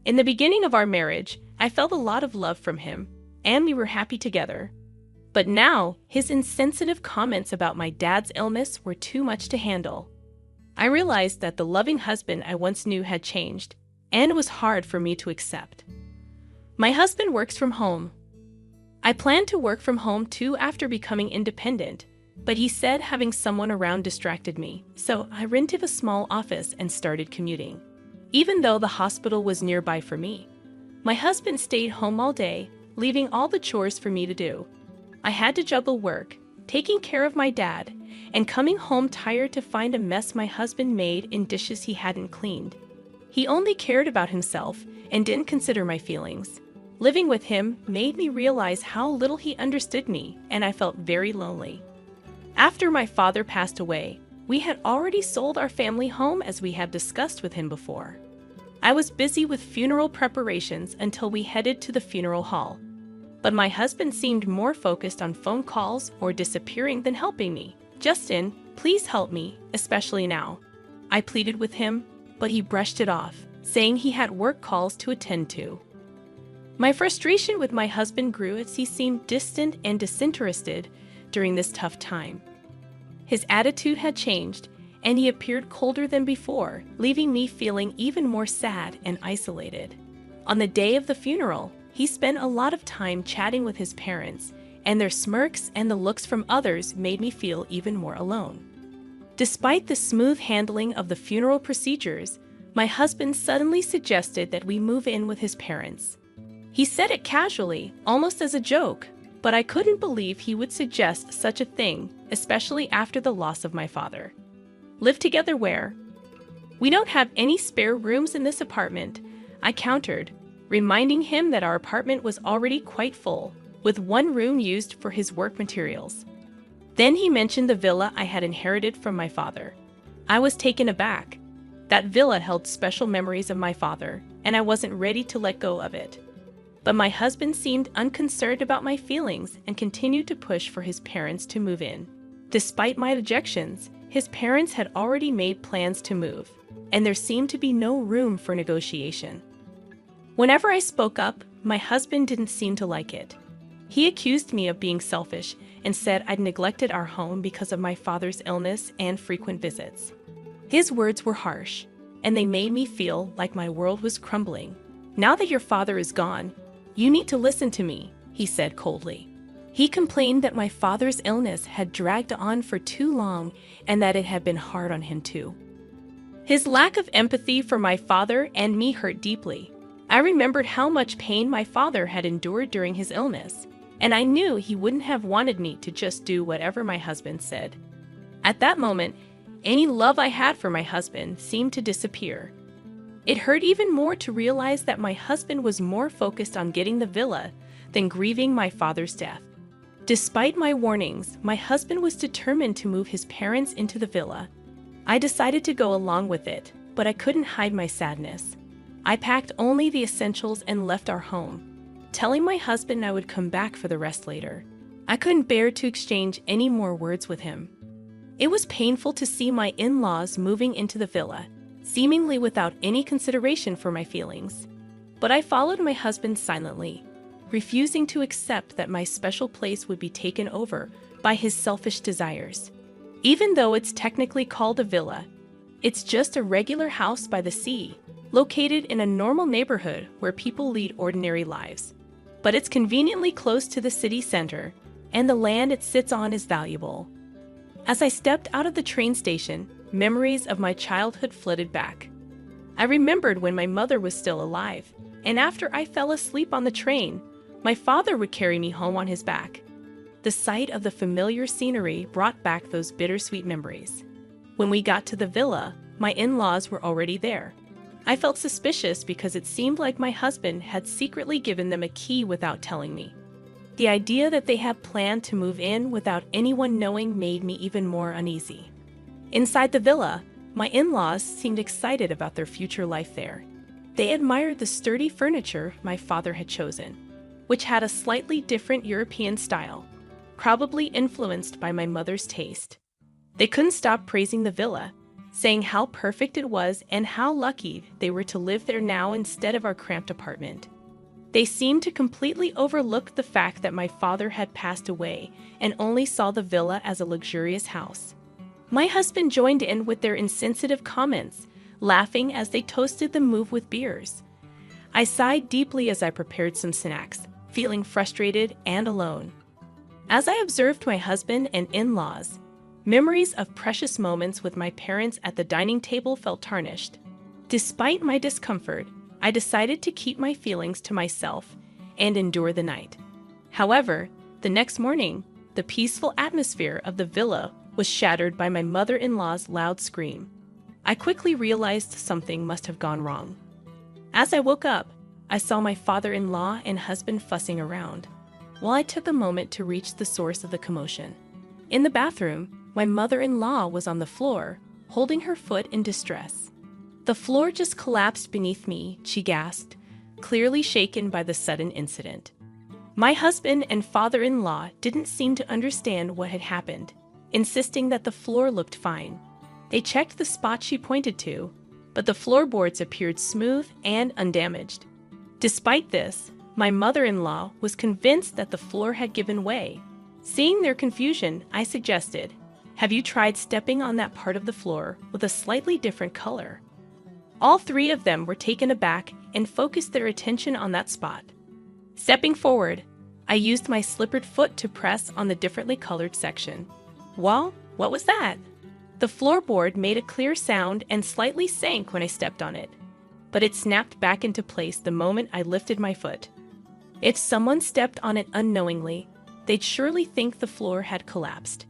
In the beginning of our marriage, I felt a lot of love from him, and we were happy together. But now, his insensitive comments about my dad's illness were too much to handle. I realized that the loving husband I once knew had changed, and it was hard for me to accept. My husband works from home. I planned to work from home too after becoming independent, but he said having someone around distracted me, so I rented a small office and started commuting. Even though the hospital was nearby for me, my husband stayed home all day, leaving all the chores for me to do. I had to juggle work, taking care of my dad, and coming home tired to find a mess my husband made in dishes he hadn't cleaned. He only cared about himself and didn't consider my feelings. Living with him made me realize how little he understood me, and I felt very lonely. After my father passed away, we had already sold our family home as we had discussed with him before. I was busy with funeral preparations until we headed to the funeral hall. But my husband seemed more focused on phone calls or disappearing than helping me. Justin, please help me, especially now. I pleaded with him, but he brushed it off, saying he had work calls to attend to. My frustration with my husband grew as he seemed distant and disinterested during this tough time. His attitude had changed, and he appeared colder than before, leaving me feeling even more sad and isolated. On the day of the funeral, he spent a lot of time chatting with his parents, and their smirks and the looks from others made me feel even more alone. Despite the smooth handling of the funeral procedures, my husband suddenly suggested that we move in with his parents. He said it casually, almost as a joke, but I couldn't believe he would suggest such a thing, especially after the loss of my father. Live together where? We don't have any spare rooms in this apartment, I countered, reminding him that our apartment was already quite full, with one room used for his work materials. Then he mentioned the villa I had inherited from my father. I was taken aback. That villa held special memories of my father, and I wasn't ready to let go of it. But my husband seemed unconcerned about my feelings and continued to push for his parents to move in. Despite my objections, his parents had already made plans to move, and there seemed to be no room for negotiation. Whenever I spoke up, my husband didn't seem to like it. He accused me of being selfish and said I'd neglected our home because of my father's illness and frequent visits. His words were harsh, and they made me feel like my world was crumbling. Now that your father is gone, you need to listen to me, he said coldly. He complained that my father's illness had dragged on for too long and that it had been hard on him too. His lack of empathy for my father and me hurt deeply. I remembered how much pain my father had endured during his illness, and I knew he wouldn't have wanted me to just do whatever my husband said. At that moment, any love I had for my husband seemed to disappear. It hurt even more to realize that my husband was more focused on getting the villa than grieving my father's death. Despite my warnings, my husband was determined to move his parents into the villa. I decided to go along with it, but I couldn't hide my sadness. I packed only the essentials and left our home, telling my husband I would come back for the rest later. I couldn't bear to exchange any more words with him. It was painful to see my in-laws moving into the villa, seemingly without any consideration for my feelings. But I followed my husband silently, refusing to accept that my special place would be taken over by his selfish desires. Even though it's technically called a villa, it's just a regular house by the sea, located in a normal neighborhood where people lead ordinary lives. But it's conveniently close to the city center, and the land it sits on is valuable. As I stepped out of the train station, memories of my childhood flooded back. I remembered when my mother was still alive, and after I fell asleep on the train, my father would carry me home on his back. The sight of the familiar scenery brought back those bittersweet memories. When we got to the villa, my in-laws were already there. I felt suspicious because it seemed like my husband had secretly given them a key without telling me. The idea that they had planned to move in without anyone knowing made me even more uneasy. Inside the villa, my in-laws seemed excited about their future life there. They admired the sturdy furniture my father had chosen, which had a slightly different European style, probably influenced by my mother's taste. They couldn't stop praising the villa, saying how perfect it was and how lucky they were to live there now instead of our cramped apartment. They seemed to completely overlook the fact that my father had passed away and only saw the villa as a luxurious house. My husband joined in with their insensitive comments, laughing as they toasted the move with beers. I sighed deeply as I prepared some snacks, feeling frustrated and alone. As I observed my husband and in-laws, memories of precious moments with my parents at the dining table felt tarnished. Despite my discomfort, I decided to keep my feelings to myself and endure the night. However, the next morning, the peaceful atmosphere of the villa was shattered by my mother-in-law's loud scream. I quickly realized something must have gone wrong. As I woke up, I saw my father-in-law and husband fussing around, while I took a moment to reach the source of the commotion. In the bathroom, my mother-in-law was on the floor, holding her foot in distress. "The floor just collapsed beneath me," she gasped, clearly shaken by the sudden incident. My husband and father-in-law didn't seem to understand what had happened, insisting that the floor looked fine. They checked the spot she pointed to, but the floorboards appeared smooth and undamaged. Despite this, my mother-in-law was convinced that the floor had given way. Seeing their confusion, I suggested, "Have you tried stepping on that part of the floor with a slightly different color?" All three of them were taken aback and focused their attention on that spot. Stepping forward, I used my slippered foot to press on the differently colored section. Well, what was that? The floorboard made a clear sound and slightly sank when I stepped on it, but it snapped back into place the moment I lifted my foot. If someone stepped on it unknowingly, they'd surely think the floor had collapsed.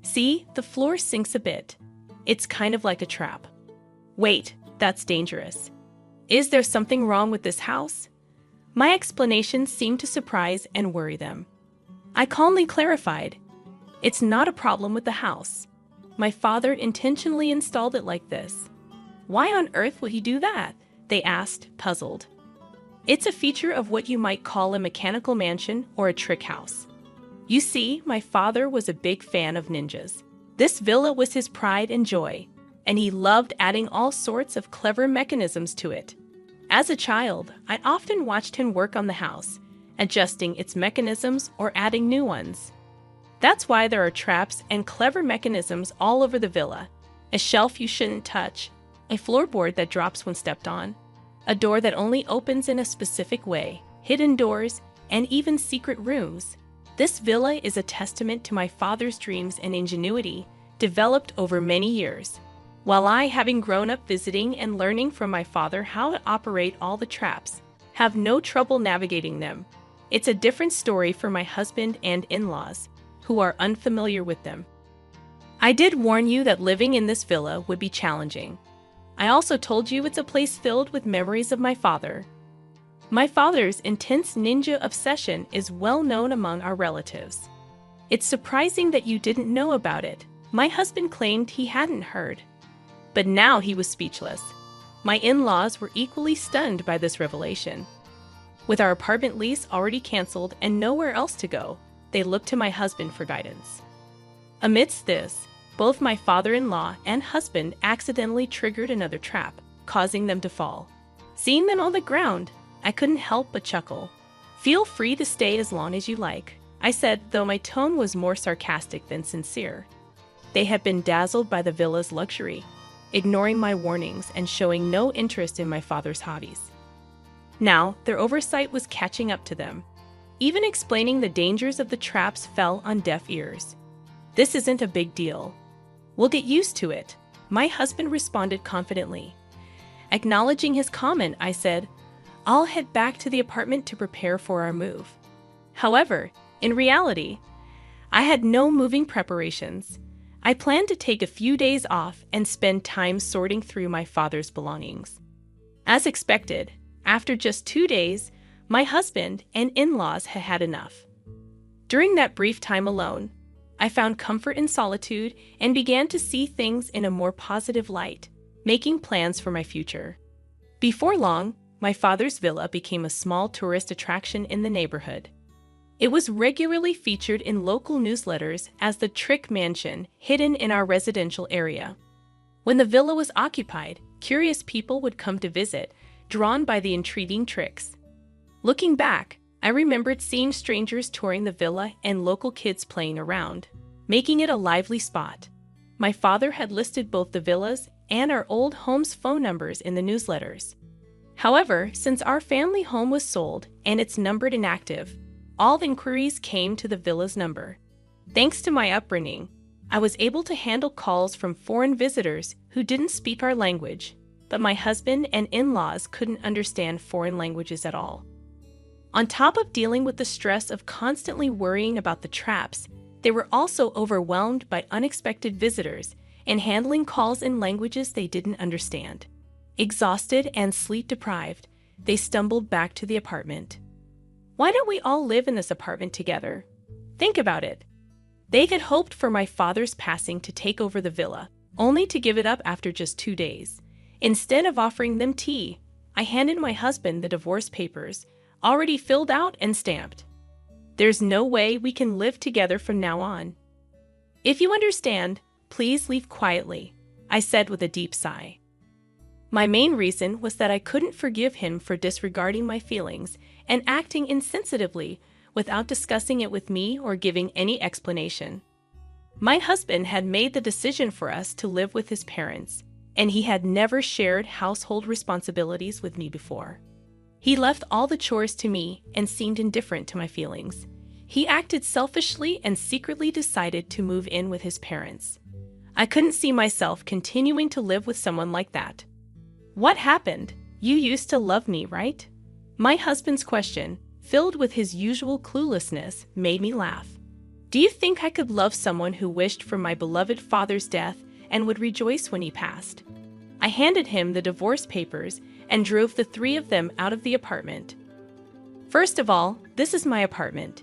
See, the floor sinks a bit. It's kind of like a trap. Wait, that's dangerous. Is there something wrong with this house? My explanations seemed to surprise and worry them. I calmly clarified, it's not a problem with the house. My father intentionally installed it like this. Why on earth would he do that? They asked, puzzled. It's a feature of what you might call a mechanical mansion or a trick house. You see, my father was a big fan of ninjas. This villa was his pride and joy, and he loved adding all sorts of clever mechanisms to it. As a child, I often watched him work on the house, adjusting its mechanisms or adding new ones. That's why there are traps and clever mechanisms all over the villa. A shelf you shouldn't touch, a floorboard that drops when stepped on, a door that only opens in a specific way, hidden doors, and even secret rooms. This villa is a testament to my father's dreams and ingenuity, developed over many years. While I, having grown up visiting and learning from my father how to operate all the traps, have no trouble navigating them. It's a different story for my husband and in-laws, who are unfamiliar with them. I did warn you that living in this villa would be challenging. I also told you it's a place filled with memories of my father. My father's intense ninja obsession is well known among our relatives. It's surprising that you didn't know about it. My husband claimed he hadn't heard. But now he was speechless. My in-laws were equally stunned by this revelation. With our apartment lease already canceled and nowhere else to go, they looked to my husband for guidance. Amidst this, both my father-in-law and husband accidentally triggered another trap, causing them to fall. Seeing them on the ground, I couldn't help but chuckle. Feel free to stay as long as you like, I said, though my tone was more sarcastic than sincere. They had been dazzled by the villa's luxury, ignoring my warnings and showing no interest in my father's hobbies. Now, their oversight was catching up to them. Even explaining the dangers of the traps fell on deaf ears. This isn't a big deal. We'll get used to it, my husband responded confidently. Acknowledging his comment, I said, I'll head back to the apartment to prepare for our move. However, in reality, I had no moving preparations. I planned to take a few days off and spend time sorting through my father's belongings. As expected, after just 2 days, my husband and in-laws had had enough. During that brief time alone, I found comfort in solitude and began to see things in a more positive light, making plans for my future. Before long, my father's villa became a small tourist attraction in the neighborhood. It was regularly featured in local newsletters as the trick mansion hidden in our residential area. When the villa was occupied, curious people would come to visit, drawn by the intriguing tricks. Looking back, I remembered seeing strangers touring the villa and local kids playing around, making it a lively spot. My father had listed both the villas and our old home's phone numbers in the newsletters. However, since our family home was sold and it's numbered inactive, all the inquiries came to the villa's number. Thanks to my upbringing, I was able to handle calls from foreign visitors who didn't speak our language, but my husband and in-laws couldn't understand foreign languages at all. On top of dealing with the stress of constantly worrying about the traps, they were also overwhelmed by unexpected visitors and handling calls in languages they didn't understand. Exhausted and sleep-deprived, they stumbled back to the apartment. Why don't we all live in this apartment together? Think about it. They had hoped for my father's passing to take over the villa, only to give it up after just 2 days. Instead of offering them tea, I handed my husband the divorce papers, already filled out and stamped. There's no way we can live together from now on. If you understand, please leave quietly, I said with a deep sigh. My main reason was that I couldn't forgive him for disregarding my feelings and acting insensitively without discussing it with me or giving any explanation. My husband had made the decision for us to live with his parents, and he had never shared household responsibilities with me before. He left all the chores to me and seemed indifferent to my feelings. He acted selfishly and secretly decided to move in with his parents. I couldn't see myself continuing to live with someone like that. What happened? You used to love me, right? My husband's question, filled with his usual cluelessness, made me laugh. Do you think I could love someone who wished for my beloved father's death and would rejoice when he passed? I handed him the divorce papers and drove the three of them out of the apartment. First of all, this is my apartment.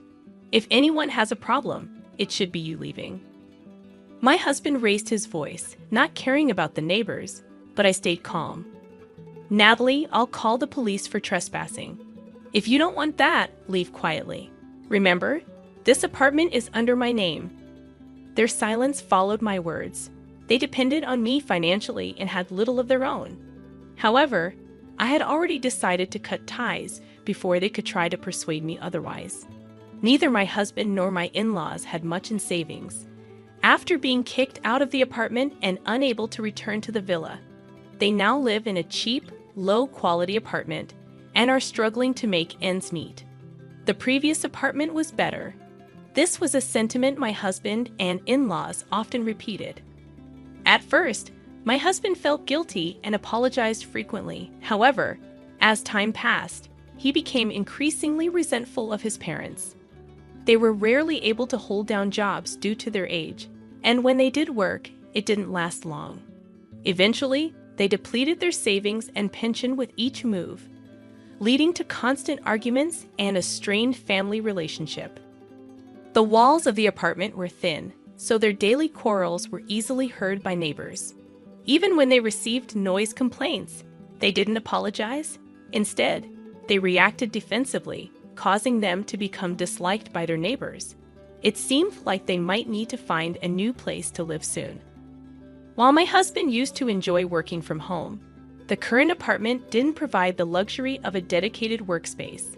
If anyone has a problem, it should be you leaving. My husband raised his voice, not caring about the neighbors, but I stayed calm. Natalie, I'll call the police for trespassing. If you don't want that, leave quietly. Remember, this apartment is under my name. Their silence followed my words. They depended on me financially and had little of their own. However, I had already decided to cut ties before they could try to persuade me otherwise. Neither my husband nor my in-laws had much in savings. After being kicked out of the apartment and unable to return to the villa, they now live in a cheap, low-quality apartment and are struggling to make ends meet. The previous apartment was better. This was a sentiment my husband and in-laws often repeated. At first, my husband felt guilty and apologized frequently. However, as time passed, he became increasingly resentful of his parents. They were rarely able to hold down jobs due to their age, and when they did work, it didn't last long. Eventually, they depleted their savings and pension with each move, leading to constant arguments and a strained family relationship. The walls of the apartment were thin, so their daily quarrels were easily heard by neighbors. Even when they received noise complaints, they didn't apologize. Instead, they reacted defensively, causing them to become disliked by their neighbors. It seemed like they might need to find a new place to live soon. While my husband used to enjoy working from home, the current apartment didn't provide the luxury of a dedicated workspace.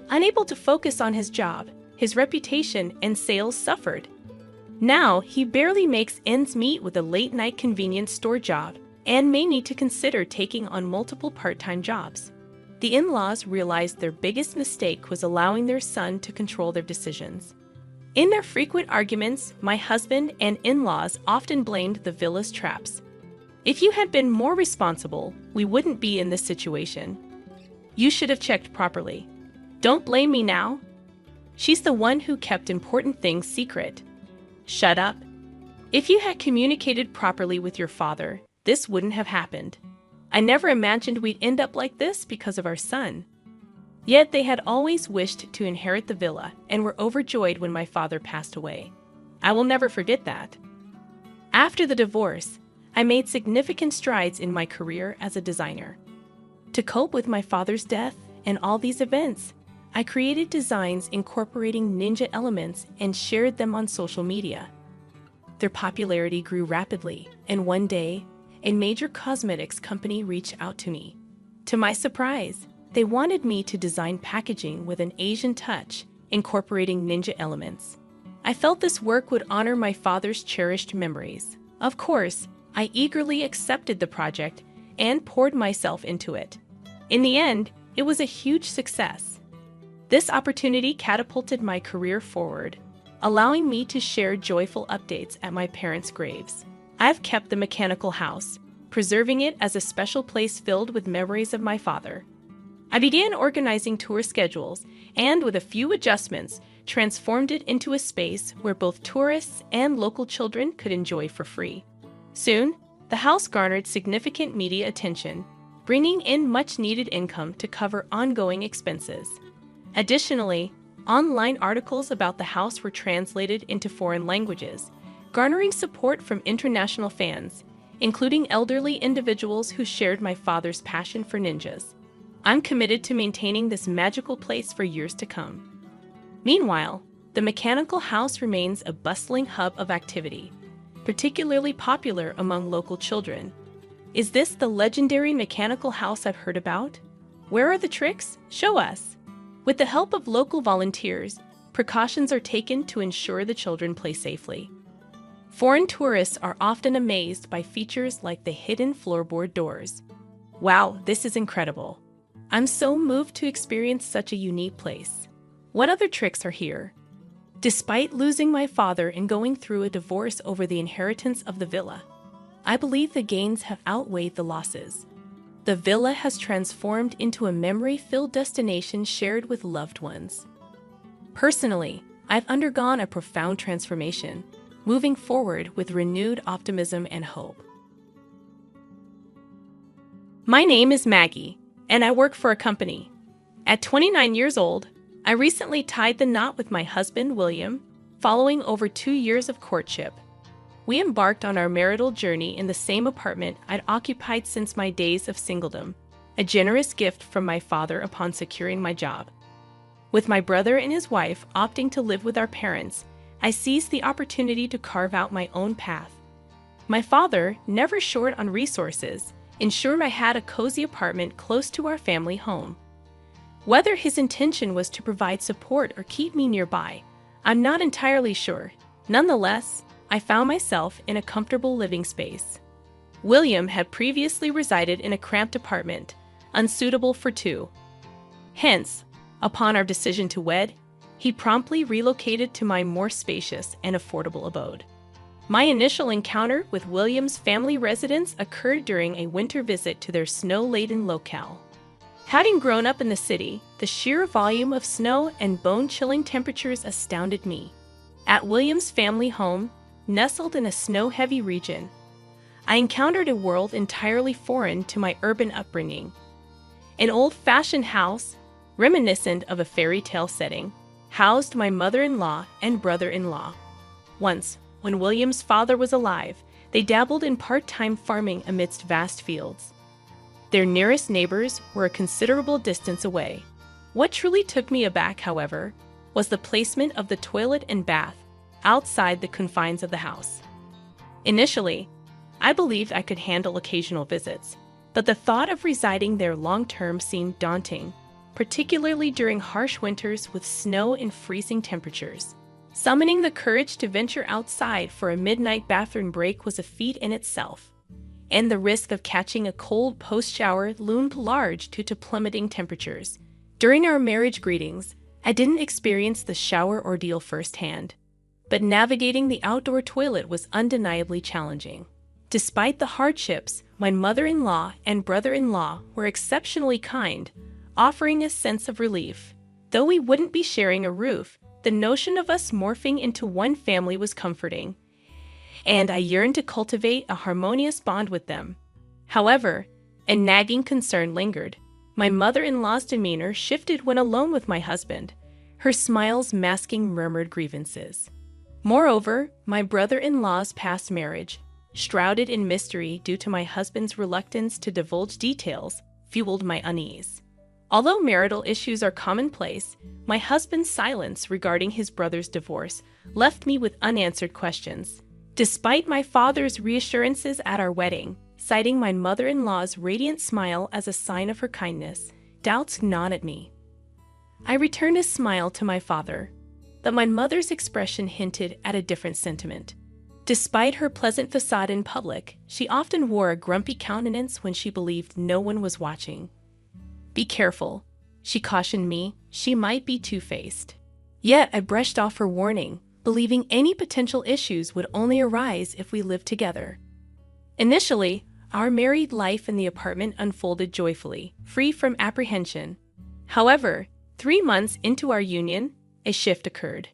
Unable to focus on his job, his reputation and sales suffered. Now, he barely makes ends meet with a late-night convenience store job and may need to consider taking on multiple part-time jobs. The in-laws realized their biggest mistake was allowing their son to control their decisions. In their frequent arguments, my husband and in-laws often blamed the villa's traps. If you had been more responsible, we wouldn't be in this situation. You should have checked properly. Don't blame me now. She's the one who kept important things secret. Shut up. If you had communicated properly with your father, this wouldn't have happened. I never imagined we'd end up like this because of our son. Yet they had always wished to inherit the villa and were overjoyed when my father passed away. I will never forget that. After the divorce, I made significant strides in my career as a designer. To cope with my father's death and all these events, I created designs incorporating ninja elements and shared them on social media. Their popularity grew rapidly, and one day, a major cosmetics company reached out to me. To my surprise, they wanted me to design packaging with an Asian touch, incorporating ninja elements. I felt this work would honor my father's cherished memories. Of course, I eagerly accepted the project and poured myself into it. In the end, it was a huge success. This opportunity catapulted my career forward, allowing me to share joyful updates at my parents' graves. I've kept the mechanical house, preserving it as a special place filled with memories of my father. I began organizing tour schedules and, with a few adjustments, transformed it into a space where both tourists and local children could enjoy for free. Soon, the house garnered significant media attention, bringing in much-needed income to cover ongoing expenses. Additionally, online articles about the house were translated into foreign languages, garnering support from international fans, including elderly individuals who shared my father's passion for ninjas. I'm committed to maintaining this magical place for years to come. Meanwhile, the mechanical house remains a bustling hub of activity, particularly popular among local children. Is this the legendary mechanical house I've heard about? Where are the tricks? Show us! With the help of local volunteers, precautions are taken to ensure the children play safely. Foreign tourists are often amazed by features like the hidden floorboard doors. Wow, this is incredible. I'm so moved to experience such a unique place. What other tricks are here? Despite losing my father and going through a divorce over the inheritance of the villa, I believe the gains have outweighed the losses. The villa has transformed into a memory-filled destination shared with loved ones. Personally, I've undergone a profound transformation, moving forward with renewed optimism and hope. My name is Maggie, and I work for a company. At 29 years old, I recently tied the knot with my husband, William, following over 2 years of courtship. We embarked on our marital journey in the same apartment I'd occupied since my days of singledom, a generous gift from my father upon securing my job. With my brother and his wife opting to live with our parents, I seized the opportunity to carve out my own path. My father, never short on resources, ensured I had a cozy apartment close to our family home. Whether his intention was to provide support or keep me nearby, I'm not entirely sure. Nonetheless, I found myself in a comfortable living space. William had previously resided in a cramped apartment, unsuitable for two. Hence, upon our decision to wed, he promptly relocated to my more spacious and affordable abode. My initial encounter with William's family residence occurred during a winter visit to their snow-laden locale. Having grown up in the city, the sheer volume of snow and bone-chilling temperatures astounded me. At William's family home, nestled in a snow-heavy region, I encountered a world entirely foreign to my urban upbringing. An old-fashioned house, reminiscent of a fairy tale setting, housed my mother-in-law and brother-in-law. Once, when William's father was alive, they dabbled in part-time farming amidst vast fields. Their nearest neighbors were a considerable distance away. What truly took me aback, however, was the placement of the toilet and bath outside the confines of the house. Initially, I believed I could handle occasional visits, but the thought of residing there long-term seemed daunting, particularly during harsh winters with snow and freezing temperatures. Summoning the courage to venture outside for a midnight bathroom break was a feat in itself, and the risk of catching a cold post-shower loomed large due to plummeting temperatures. During our marriage greetings, I didn't experience the shower ordeal firsthand, but navigating the outdoor toilet was undeniably challenging. Despite the hardships, my mother-in-law and brother-in-law were exceptionally kind, offering a sense of relief. Though we wouldn't be sharing a roof, the notion of us morphing into one family was comforting, and I yearned to cultivate a harmonious bond with them. However, a nagging concern lingered. My mother-in-law's demeanor shifted when alone with my husband, her smiles masking murmured grievances. Moreover, my brother-in-law's past marriage, shrouded in mystery due to my husband's reluctance to divulge details, fueled my unease. Although marital issues are commonplace, my husband's silence regarding his brother's divorce left me with unanswered questions. Despite my father's reassurances at our wedding, citing my mother-in-law's radiant smile as a sign of her kindness, doubts gnawed at me. I returned a smile to my father, but my mother's expression hinted at a different sentiment. Despite her pleasant facade in public, she often wore a grumpy countenance when she believed no one was watching. "Be careful," she cautioned me, "she might be two-faced." Yet I brushed off her warning, believing any potential issues would only arise if we lived together. Initially, our married life in the apartment unfolded joyfully, free from apprehension. However, 3 months into our union, a shift occurred.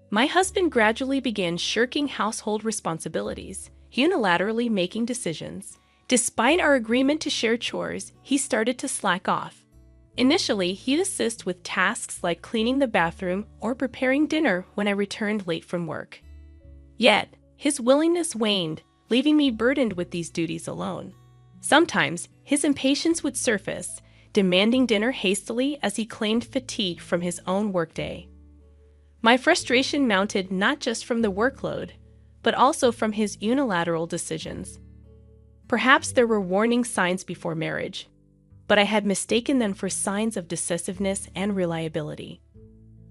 My husband gradually began shirking household responsibilities, unilaterally making decisions. Despite our agreement to share chores, he started to slack off. Initially, he'd assist with tasks like cleaning the bathroom or preparing dinner when I returned late from work. Yet, his willingness waned, leaving me burdened with these duties alone. Sometimes, his impatience would surface, demanding dinner hastily as he claimed fatigue from his own workday. My frustration mounted not just from the workload, but also from his unilateral decisions. Perhaps there were warning signs before marriage, but I had mistaken them for signs of decisiveness and reliability.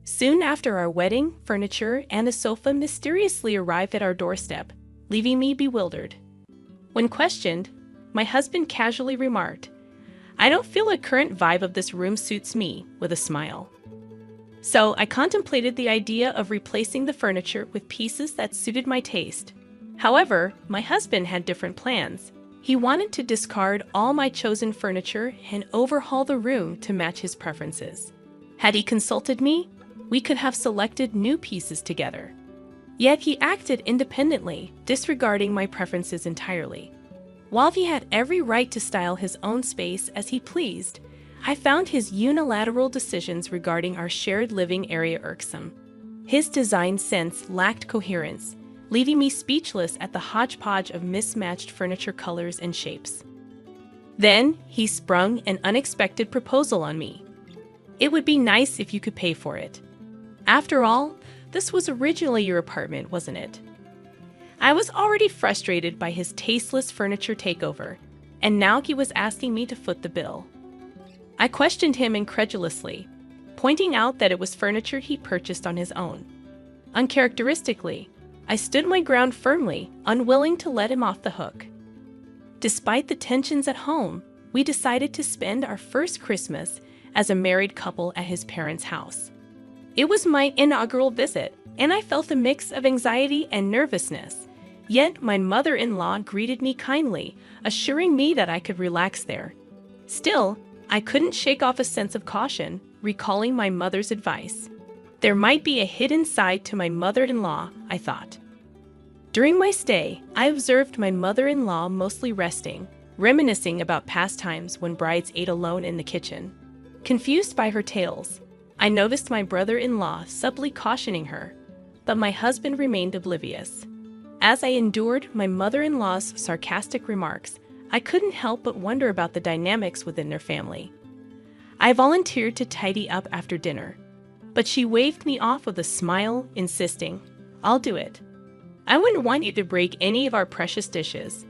Soon after our wedding, furniture and a sofa mysteriously arrived at our doorstep, leaving me bewildered. When questioned, my husband casually remarked, "I don't feel the current vibe of this room suits me," with a smile. So I contemplated the idea of replacing the furniture with pieces that suited my taste. However, my husband had different plans. He wanted to discard all my chosen furniture and overhaul the room to match his preferences. Had he consulted me, we could have selected new pieces together. Yet he acted independently, disregarding my preferences entirely. While he had every right to style his own space as he pleased, I found his unilateral decisions regarding our shared living area irksome. His design sense lacked coherence, leaving me speechless at the hodgepodge of mismatched furniture colors and shapes. Then he sprung an unexpected proposal on me. It would be nice if you could pay for it. After all, this was originally your apartment, wasn't it? I was already frustrated by his tasteless furniture takeover, and now he was asking me to foot the bill. I questioned him incredulously, pointing out that it was furniture he purchased on his own. Uncharacteristically, I stood my ground firmly, unwilling to let him off the hook. Despite the tensions at home, we decided to spend our first Christmas as a married couple at his parents' house. It was my inaugural visit, and I felt a mix of anxiety and nervousness. Yet my mother-in-law greeted me kindly, assuring me that I could relax there. Still, I couldn't shake off a sense of caution, recalling my mother's advice. There might be a hidden side to my mother-in-law, I thought. During my stay, I observed my mother-in-law mostly resting, reminiscing about past times when brides ate alone in the kitchen. Confused by her tales, I noticed my brother-in-law subtly cautioning her, but my husband remained oblivious. As I endured my mother-in-law's sarcastic remarks, I couldn't help but wonder about the dynamics within their family. I volunteered to tidy up after dinner, but she waved me off with a smile, insisting, "I'll do it. I wouldn't want you to break any of our precious dishes."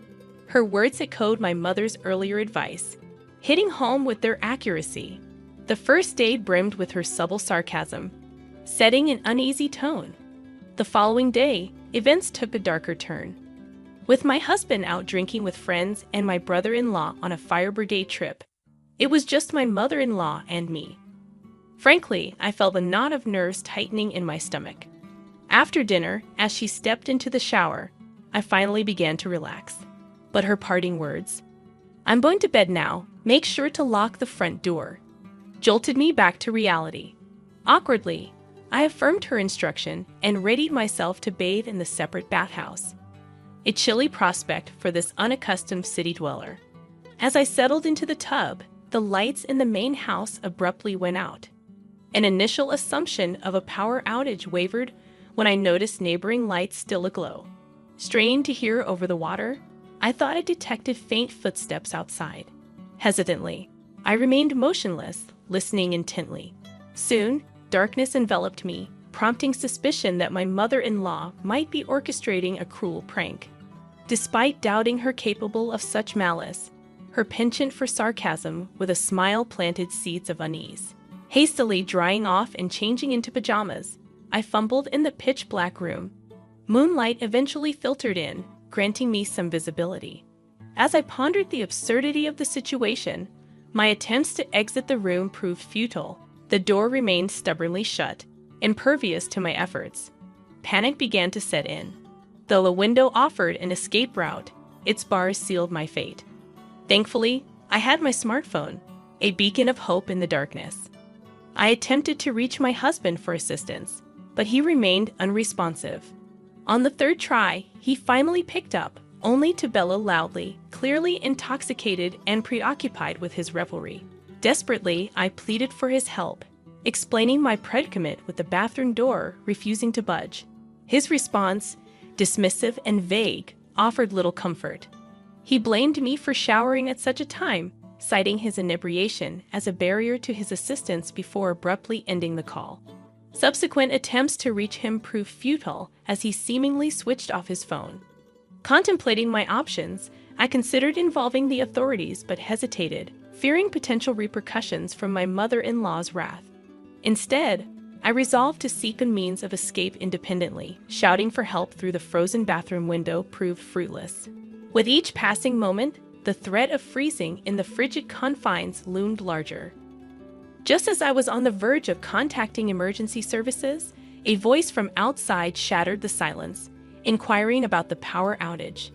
Her words echoed my mother's earlier advice, hitting home with their accuracy. The first day brimmed with her subtle sarcasm, setting an uneasy tone. The following day, events took a darker turn. With my husband out drinking with friends and my brother-in-law on a fire brigade trip, it was just my mother-in-law and me. Frankly, I felt a knot of nerves tightening in my stomach. After dinner, as she stepped into the shower, I finally began to relax. But her parting words, "I'm going to bed now, make sure to lock the front door," jolted me back to reality. Awkwardly, I affirmed her instruction and readied myself to bathe in the separate bathhouse. A chilly prospect for this unaccustomed city dweller. As I settled into the tub, the lights in the main house abruptly went out. An initial assumption of a power outage wavered when I noticed neighboring lights still aglow. Straining to hear over the water, I thought I detected faint footsteps outside. Hesitantly, I remained motionless, listening intently. Soon, darkness enveloped me, prompting suspicion that my mother-in-law might be orchestrating a cruel prank. Despite doubting her capable of such malice, her penchant for sarcasm with a smile planted seeds of unease. Hastily drying off and changing into pajamas, I fumbled in the pitch-black room. Moonlight eventually filtered in, granting me some visibility. As I pondered the absurdity of the situation, my attempts to exit the room proved futile. The door remained stubbornly shut, impervious to my efforts. Panic began to set in. Though a window offered an escape route, its bars sealed my fate. Thankfully, I had my smartphone, a beacon of hope in the darkness. I attempted to reach my husband for assistance, but he remained unresponsive. On the third try, he finally picked up, only to bellow loudly, clearly intoxicated and preoccupied with his revelry. Desperately, I pleaded for his help, explaining my predicament with the bathroom door refusing to budge. His response, dismissive and vague, offered little comfort. He blamed me for showering at such a time, citing his inebriation as a barrier to his assistance before abruptly ending the call. Subsequent attempts to reach him proved futile as he seemingly switched off his phone. Contemplating my options, I considered involving the authorities but hesitated, fearing potential repercussions from my mother-in-law's wrath. Instead, I resolved to seek a means of escape independently. Shouting for help through the frozen bathroom window proved fruitless. With each passing moment, the threat of freezing in the frigid confines loomed larger. Just as I was on the verge of contacting emergency services, a voice from outside shattered the silence, inquiring about the power outage.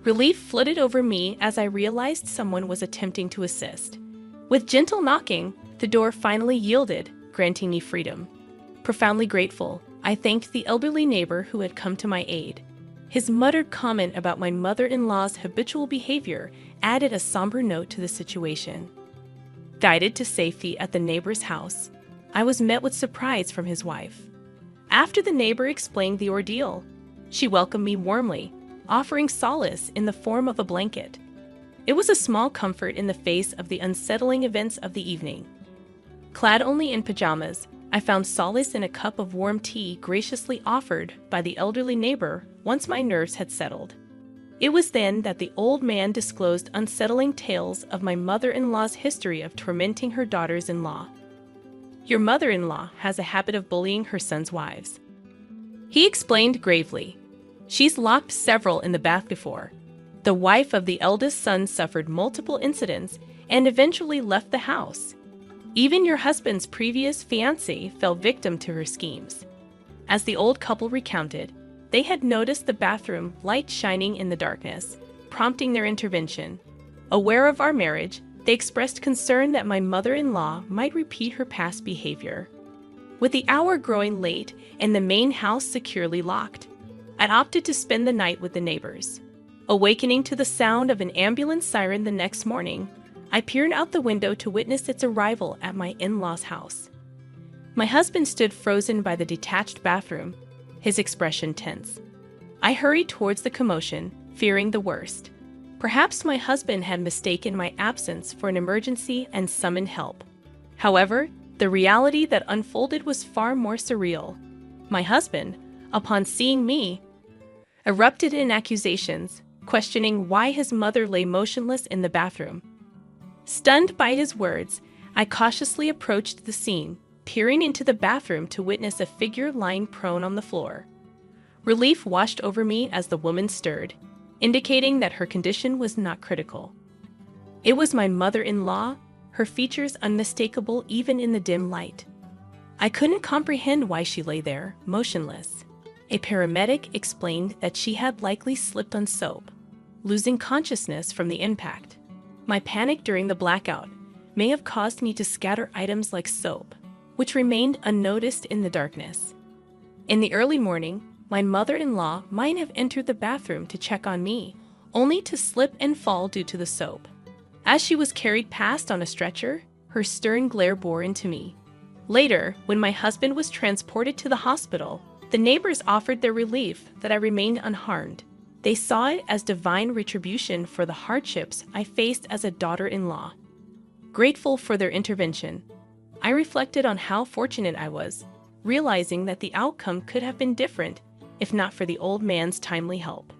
Relief flooded over me as I realized someone was attempting to assist. With gentle knocking, the door finally yielded, granting me freedom. Profoundly grateful, I thanked the elderly neighbor who had come to my aid. His muttered comment about my mother-in-law's habitual behavior added a somber note to the situation. Guided to safety at the neighbor's house, I was met with surprise from his wife. After the neighbor explained the ordeal, she welcomed me warmly, offering solace in the form of a blanket. It was a small comfort in the face of the unsettling events of the evening. Clad only in pajamas, I found solace in a cup of warm tea graciously offered by the elderly neighbor once my nerves had settled. It was then that the old man disclosed unsettling tales of my mother-in-law's history of tormenting her daughters-in-law. "Your mother-in-law has a habit of bullying her son's wives," he explained gravely. "She's locked several in the bath before. The wife of the eldest son suffered multiple incidents and eventually left the house. Even your husband's previous fiancé fell victim to her schemes." As the old couple recounted, they had noticed the bathroom light shining in the darkness, prompting their intervention. Aware of our marriage, they expressed concern that my mother-in-law might repeat her past behavior. With the hour growing late and the main house securely locked, I opted to spend the night with the neighbors. Awakening to the sound of an ambulance siren the next morning, I peered out the window to witness its arrival at my in-laws' house. My husband stood frozen by the detached bathroom, his expression tense. I hurried towards the commotion, fearing the worst. Perhaps my husband had mistaken my absence for an emergency and summoned help. However, the reality that unfolded was far more surreal. My husband, upon seeing me, erupted in accusations, questioning why his mother lay motionless in the bathroom. Stunned by his words, I cautiously approached the scene, peering into the bathroom to witness a figure lying prone on the floor. Relief washed over me as the woman stirred, indicating that her condition was not critical. It was my mother-in-law, her features unmistakable even in the dim light. I couldn't comprehend why she lay there, motionless. A paramedic explained that she had likely slipped on soap, losing consciousness from the impact. My panic during the blackout may have caused me to scatter items like soap, which remained unnoticed in the darkness. In the early morning, my mother-in-law might have entered the bathroom to check on me, only to slip and fall due to the soap. As she was carried past on a stretcher, her stern glare bore into me. Later, when my husband was transported to the hospital, the neighbors offered their relief that I remained unharmed. They saw it as divine retribution for the hardships I faced as a daughter-in-law. Grateful for their intervention, I reflected on how fortunate I was, realizing that the outcome could have been different if not for the old man's timely help.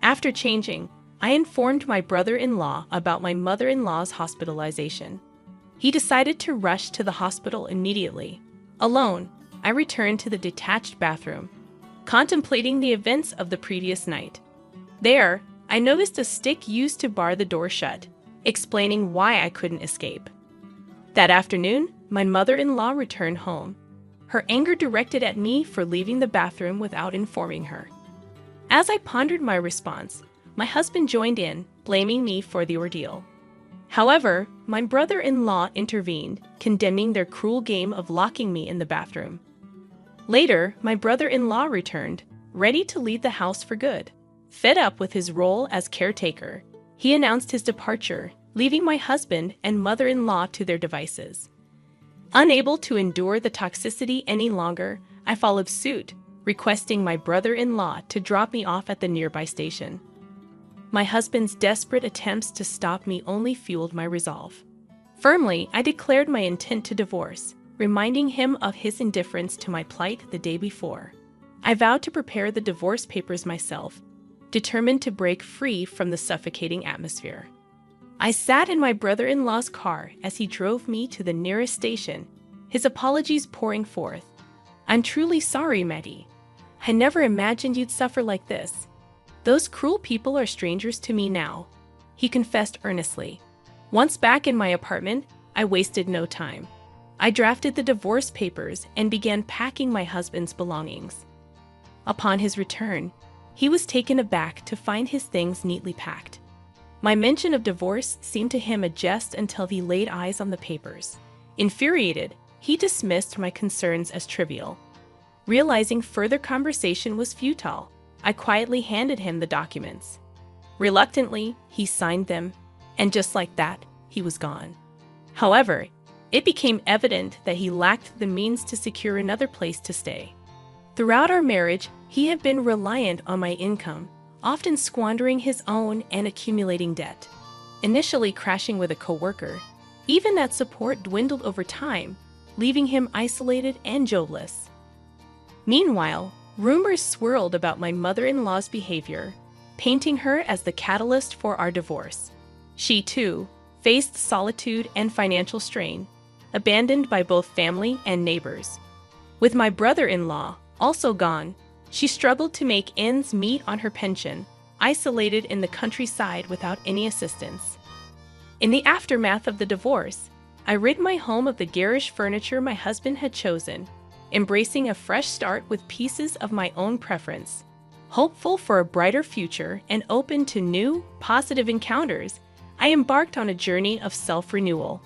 After changing, I informed my brother-in-law about my mother-in-law's hospitalization. He decided to rush to the hospital immediately. Alone, I returned to the detached bathroom, contemplating the events of the previous night. There, I noticed a stick used to bar the door shut, explaining why I couldn't escape. That afternoon, my mother-in-law returned home, her anger directed at me for leaving the bathroom without informing her. As I pondered my response, my husband joined in, blaming me for the ordeal. However, my brother-in-law intervened, condemning their cruel game of locking me in the bathroom. Later, my brother-in-law returned, ready to leave the house for good. Fed up with his role as caretaker, he announced his departure, leaving my husband and mother-in-law to their devices. Unable to endure the toxicity any longer, I followed suit, requesting my brother-in-law to drop me off at the nearby station. My husband's desperate attempts to stop me only fueled my resolve. Firmly, I declared my intent to divorce, reminding him of his indifference to my plight the day before. I vowed to prepare the divorce papers myself, determined to break free from the suffocating atmosphere. I sat in my brother-in-law's car as he drove me to the nearest station, his apologies pouring forth. "I'm truly sorry, Maddie. I never imagined you'd suffer like this. Those cruel people are strangers to me now," he confessed earnestly. Once back in my apartment, I wasted no time. I drafted the divorce papers and began packing my husband's belongings. Upon his return, he was taken aback to find his things neatly packed. My mention of divorce seemed to him a jest until he laid eyes on the papers. Infuriated, he dismissed my concerns as trivial. Realizing further conversation was futile, I quietly handed him the documents. Reluctantly, he signed them, and just like that, he was gone. However, it became evident that he lacked the means to secure another place to stay. Throughout our marriage, he had been reliant on my income, often squandering his own and accumulating debt. Initially crashing with a coworker, even that support dwindled over time, leaving him isolated and jobless. Meanwhile, rumors swirled about my mother-in-law's behavior, painting her as the catalyst for our divorce. She, too, faced solitude and financial strain, abandoned by both family and neighbors. With my brother-in-law also gone, she struggled to make ends meet on her pension, isolated in the countryside without any assistance. In the aftermath of the divorce, I rid my home of the garish furniture my husband had chosen, embracing a fresh start with pieces of my own preference. Hopeful for a brighter future and open to new, positive encounters, I embarked on a journey of self-renewal.